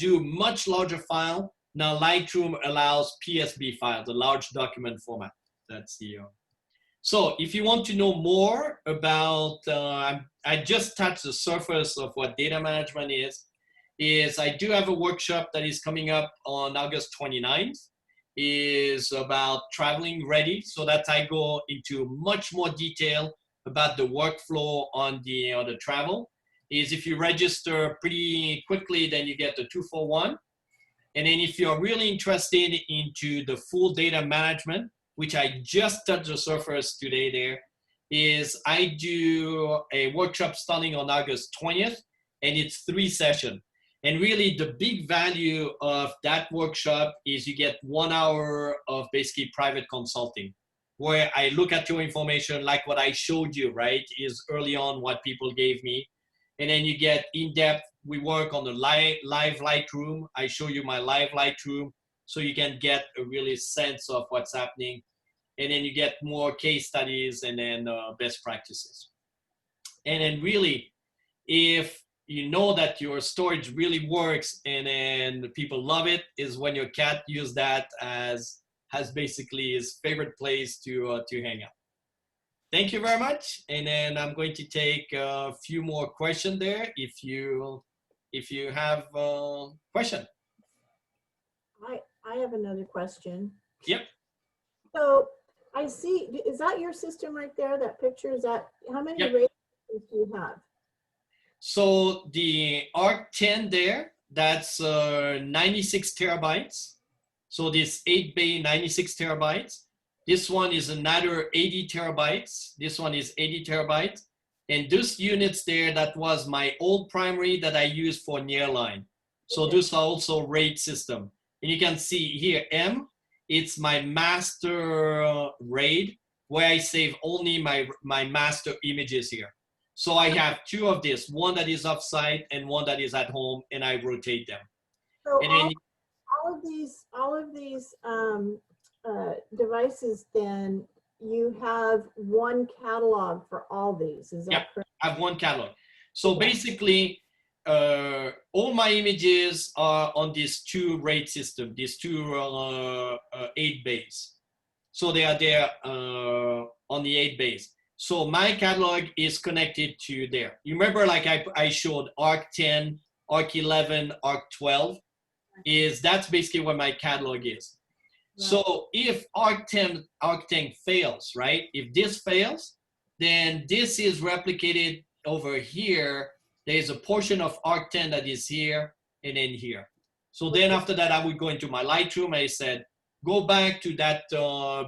do much larger file, now Lightroom allows PSB files, the large document format. That's So if you want to know more about, I just touched the surface of what data management is I do have a workshop that is coming up on August 29th. Is about traveling ready, so that I go into much more detail about the workflow on the travel. If you register pretty quickly, then you get the 2-for-1. And then if you're really interested into the full data management, which I just touched the surface today I do a workshop starting on August 20th, and it's 3 sessions. And really the big value of that workshop is you get 1 hour of basically private consulting, where I look at your information like what I showed you, right, is early on what people gave me. And then you get in-depth, we work on the live Lightroom. I show you my live Lightroom so you can get a really sense of what's happening. and then you get more case studies and then best practices. And then really, if you know that your storage really works and then people love it, is when your cat use that as basically his favorite place to hang out. Thank you very much. And then I'm going to take a few more questions there if you have a question. I have another question. Yep. So I see, is that your system right there? That picture, is that, how many Yep. RAID systems do you have? So the ARC10 there, that's 96 terabytes. So this 8-bay 96 terabytes. This one is another 80 terabytes. This one is 80 terabytes. And those units there, that was my old primary that I used for nearline. So Okay. those are also RAID system. And you can see here, M, it's my master RAID, where I save only my master images here. So I have two of this, one that is offsite and one that is at home, and I rotate them. So And then all of these devices, then you have one catalog for all these, is that Yeah. correct? I have one catalog. So Okay. basically, all my images are on these two RAID system, these two 8 bays. So they are there on the 8 bays. So my catalog is connected to there. You remember, like I showed ARC10, ARC11, ARC12, that's basically what my catalog is. Right. So if ARC10 fails, right? If this fails, then this is replicated over here. There's a portion of ARC10 that is here and then here. So then after that, I would go into my Lightroom. I said, go back to that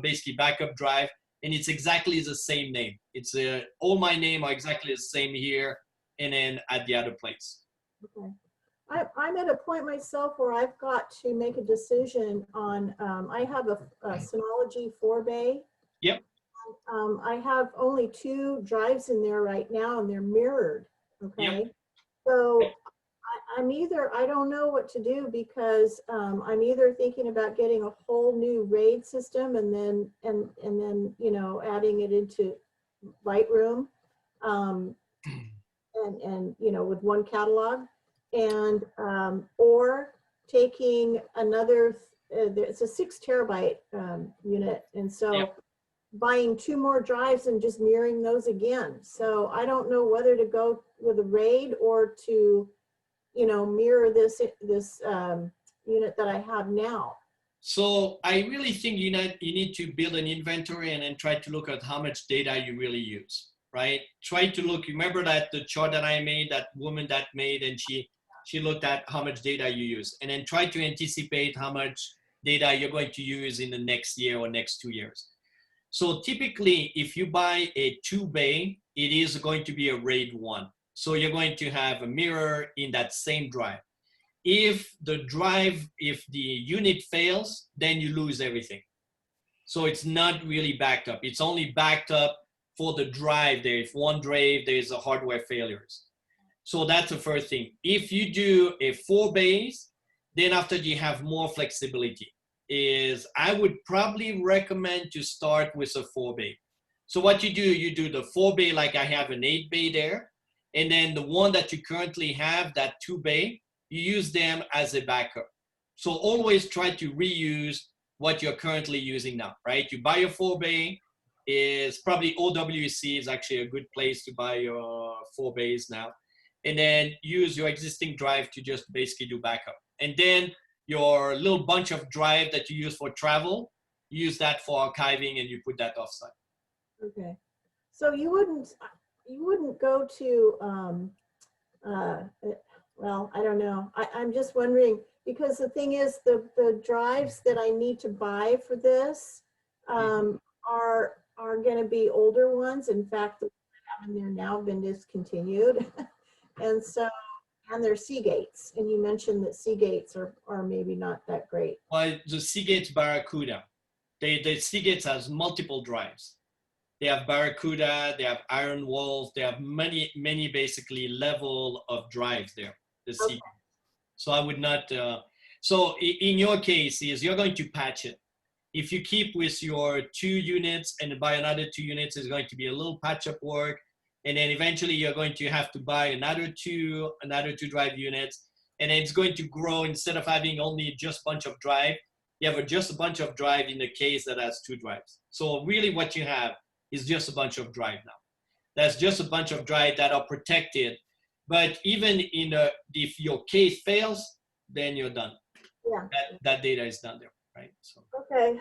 basically backup drive, and it's exactly the same name. It's all my name are exactly the same here and then at the other place. Okay. I'm at a point myself where I've got to make a decision on, I have a Synology 4-bay. Yep. I have only 2 drives in there right now, and they're mirrored. Okay. Yep. So I don't know what to do, because I'm either thinking about getting a whole new RAID system and then you know, adding it into Lightroom, and you know, with one catalog, and or taking another. It's a 6 terabyte unit, and so. Yep. Buying 2 more drives and just mirroring those again. So I don't know whether to go with a RAID or to, you know, mirror this unit that I have now. So I really think you need to build an inventory and then try to look at how much data you really use, right? Try to look, remember that the chart that I made, that woman that made, and she looked at how much data you use, and then try to anticipate how much data you're going to use in the next year or next 2 years. So typically, if you buy a 2-bay, it is going to be a RAID 1. So you're going to have a mirror in that same drive. If the unit fails, then you lose everything. So it's not really backed up. It's only backed up for the drive there. If one drive, there's a hardware failures. So that's the first thing. If you do a 4-bays, then after you have more flexibility. I would probably recommend to start with a 4-bay. So what you do the 4-bay, like I have an 8-bay there, and then the one that you currently have, that 2-bay, you use them as a backup. So always try to reuse what you're currently using now, right? You buy your 4-bay, is probably OWC is actually a good place to buy your 4-bays now, and then use your existing drive to just basically do backup. And then your little bunch of drive that you use for travel, use that for archiving, and you put that offsite. Okay. So you wouldn't go to, well, I don't know. I'm just wondering, because the thing is, the drives that I need to buy for this are going to be older ones. In fact, the ones I have in there now have been discontinued. And so, and they're Seagates. And you mentioned that Seagates are maybe not that great. Well, the Seagate's Barracuda. The Seagates has multiple drives. They have Barracuda, they have Iron Wolf, they have many basically level of drives there, the Seagate. So I would not, so in your case is you're going to patch it. if you keep with your 2 units and buy another 2 units, it's going to be a little patch up work. And then eventually you're going to have to buy another two drive units. And it's going to grow. Instead of having only just a bunch of drive, you have just a bunch of drive in a case that has 2 drives. So really what you have is just a bunch of drive now. That's just a bunch of drive that are protected. But even if your case fails, then you're done. Yeah. That data is done there, right? So. Okay.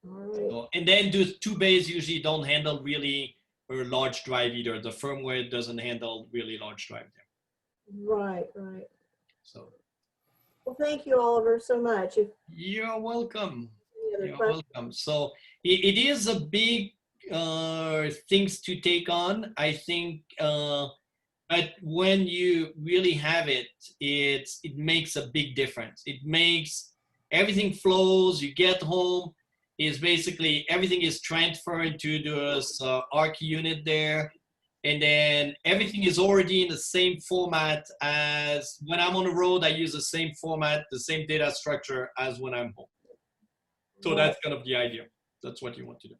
All right. So, and then those 2 bays usually don't handle really a large drive either. The firmware doesn't handle really large drive there. Right, right. So. Well, thank you, Oliver, so much. You're welcome. You're welcome. So it is a big things to take on, I think. But when you really have it, it makes a big difference. It makes everything flows. You get home, is basically everything is transferred to this ARC unit there. And then everything is already in the same format as when I'm on the road. I use the same format, the same data structure as when I'm home. So that's kind of the idea. That's what you want to do.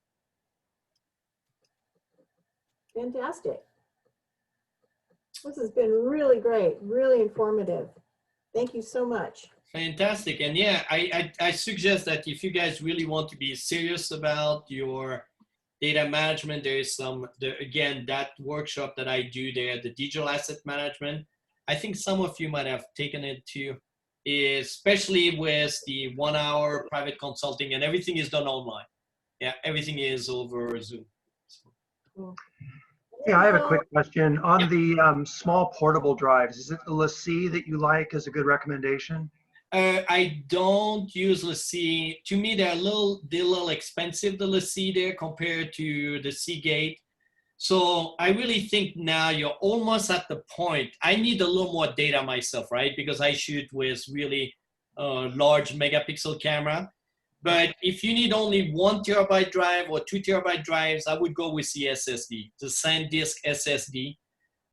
Fantastic. This has been really great, really informative. Thank you so much. Fantastic. And yeah, I suggest that if you guys really want to be serious about your data management, there is again, that workshop that I do there, the digital asset management. I think some of you might have taken it too, especially with the 1 hour private consulting, and everything is done online. Yeah, everything is over Zoom. So. Cool. Yeah, I have a quick question. On the small portable drives, is it the LaCie that you like as a good recommendation? I don't use LaCie. To me, they're a little expensive, the LaCie there, compared to the Seagate. So I really think now you're almost at the point. I need a little more data myself, right? Because I shoot with really large megapixel camera. But if you need only 1 terabyte drive or 2 terabyte drives, I would go with the SSD, the SanDisk SSD.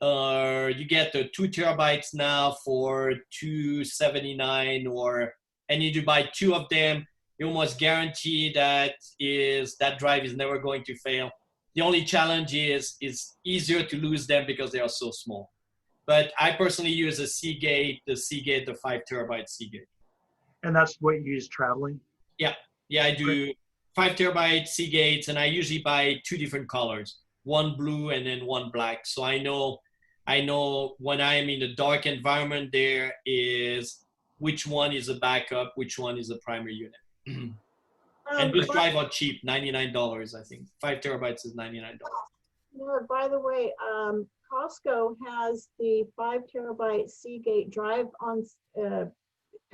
You get the 2 terabytes now for $279, and you buy 2 of them, you almost guarantee that drive is never going to fail. The only challenge is it's easier to lose them because they are so small. But I personally use a Seagate, the 5 terabyte Seagate. And that's what you use traveling? Yeah, I do 5 terabyte Seagates, and I usually buy 2 different colors, 1 blue and then 1 black. So I know when I am in a dark environment, there is which one is a backup, which one is a primary unit. And this drive are cheap, $99, I think. 5 terabytes is $99. Yeah, by the way, Costco has the 5 terabyte Seagate drive on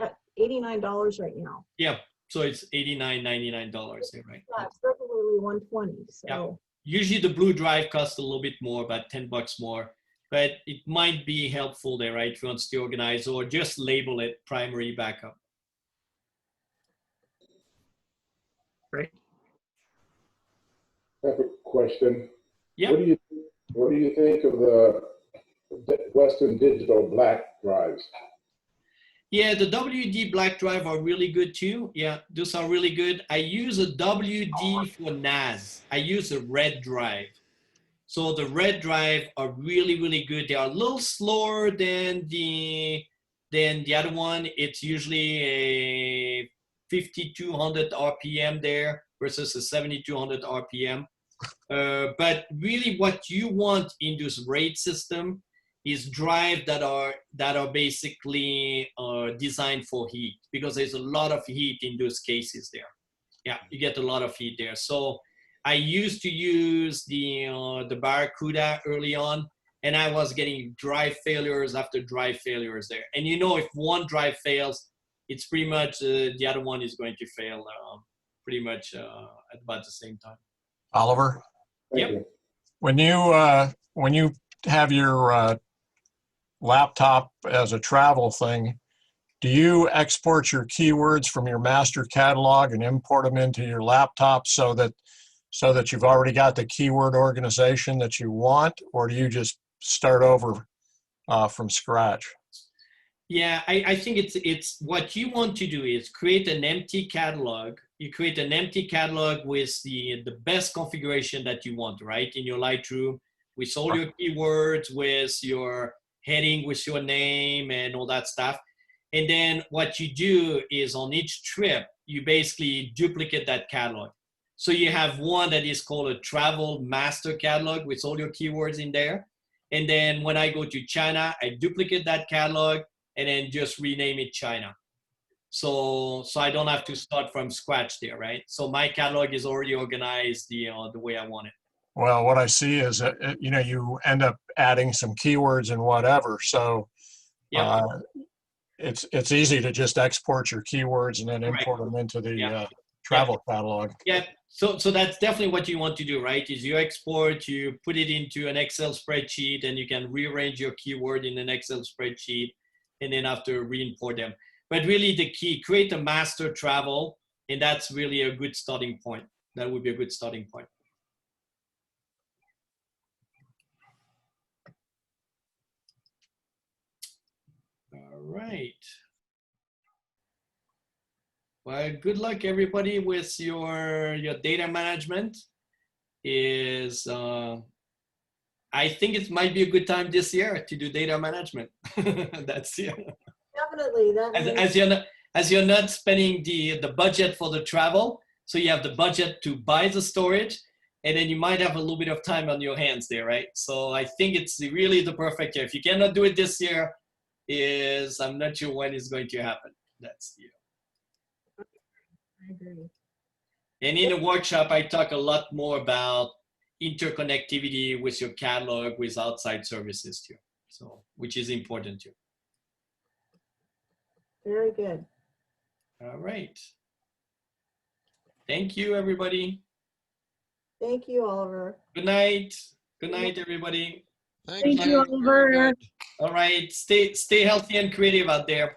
at $89 right now. Yeah, so it's $89, $99 there, right? Yeah, it's regularly $120. So. Yeah. Usually the blue drive costs a little bit more, about $10 more. But it might be helpful there, right? If you want to organize or just label it primary backup. Great. I have a question. Yeah. What do you think of the Western Digital black drives? Yeah, the WD black drive are really good too. Yeah, those are really good. I use a WD for NAS. I use a red drive. So the red drive are really, really good. They are a little slower than the other one. It's usually a 5,200 RPM there versus a 7,200 RPM. But really what you want in this RAID system is drive that are basically designed for heat, because there's a lot of heat in those cases there. Yeah, you get a lot of heat there. So I used to use the Barracuda early on, and I was getting drive failures after drive failures there. And you know, if one drive fails, it's pretty much the other one is going to fail pretty much at about the same time. Oliver? Thank Yep. you. When you have your laptop as a travel thing, do you export your keywords from your master catalog and import them into your laptop so that you've already got the keyword organization that you want, or do you just start over from scratch? Yeah, I think it's what you want to do is create an empty catalog. You create an empty catalog with the best configuration that you want, right? In your Lightroom, with all your keywords, with your heading, with your name and all that stuff. And then what you do is on each trip, you basically duplicate that catalog. So you have one that is called a travel master catalog with all your keywords in there. And then when I go to China, I duplicate that catalog and then just rename it China. So I don't have to start from scratch there, right? So my catalog is already organized the way I want it. Well, what I see is that, you know, you end up adding some keywords and whatever. So Yeah. it's easy to just export your keywords and then import them into the travel catalog. Yeah. So that's definitely what you want to do, right? Is you export, you put it into an Excel spreadsheet, and you can rearrange your keyword in an Excel spreadsheet, and then after re-import them. But really the key, create a master travel, and that's really a good starting point. That would be a good starting point. All right. Well, good luck everybody with your data management. I think it might be a good time this year to do data management. That's Definitely. as you're not spending the budget for the travel, so you have the budget to buy the storage, and then you might have a little bit of time on your hands there, right? So I think it's really the perfect year. If you cannot do it this year, I'm not sure when it's going to happen. That's the year. I agree. And in the workshop, I talk a lot more about interconnectivity with your catalog with outside services too, so which is important too. Very good. All right. Thank you, everybody. Thank you, Oliver. Good night. Good night, everybody. Thank you, Oliver. All right. Stay healthy and creative out there.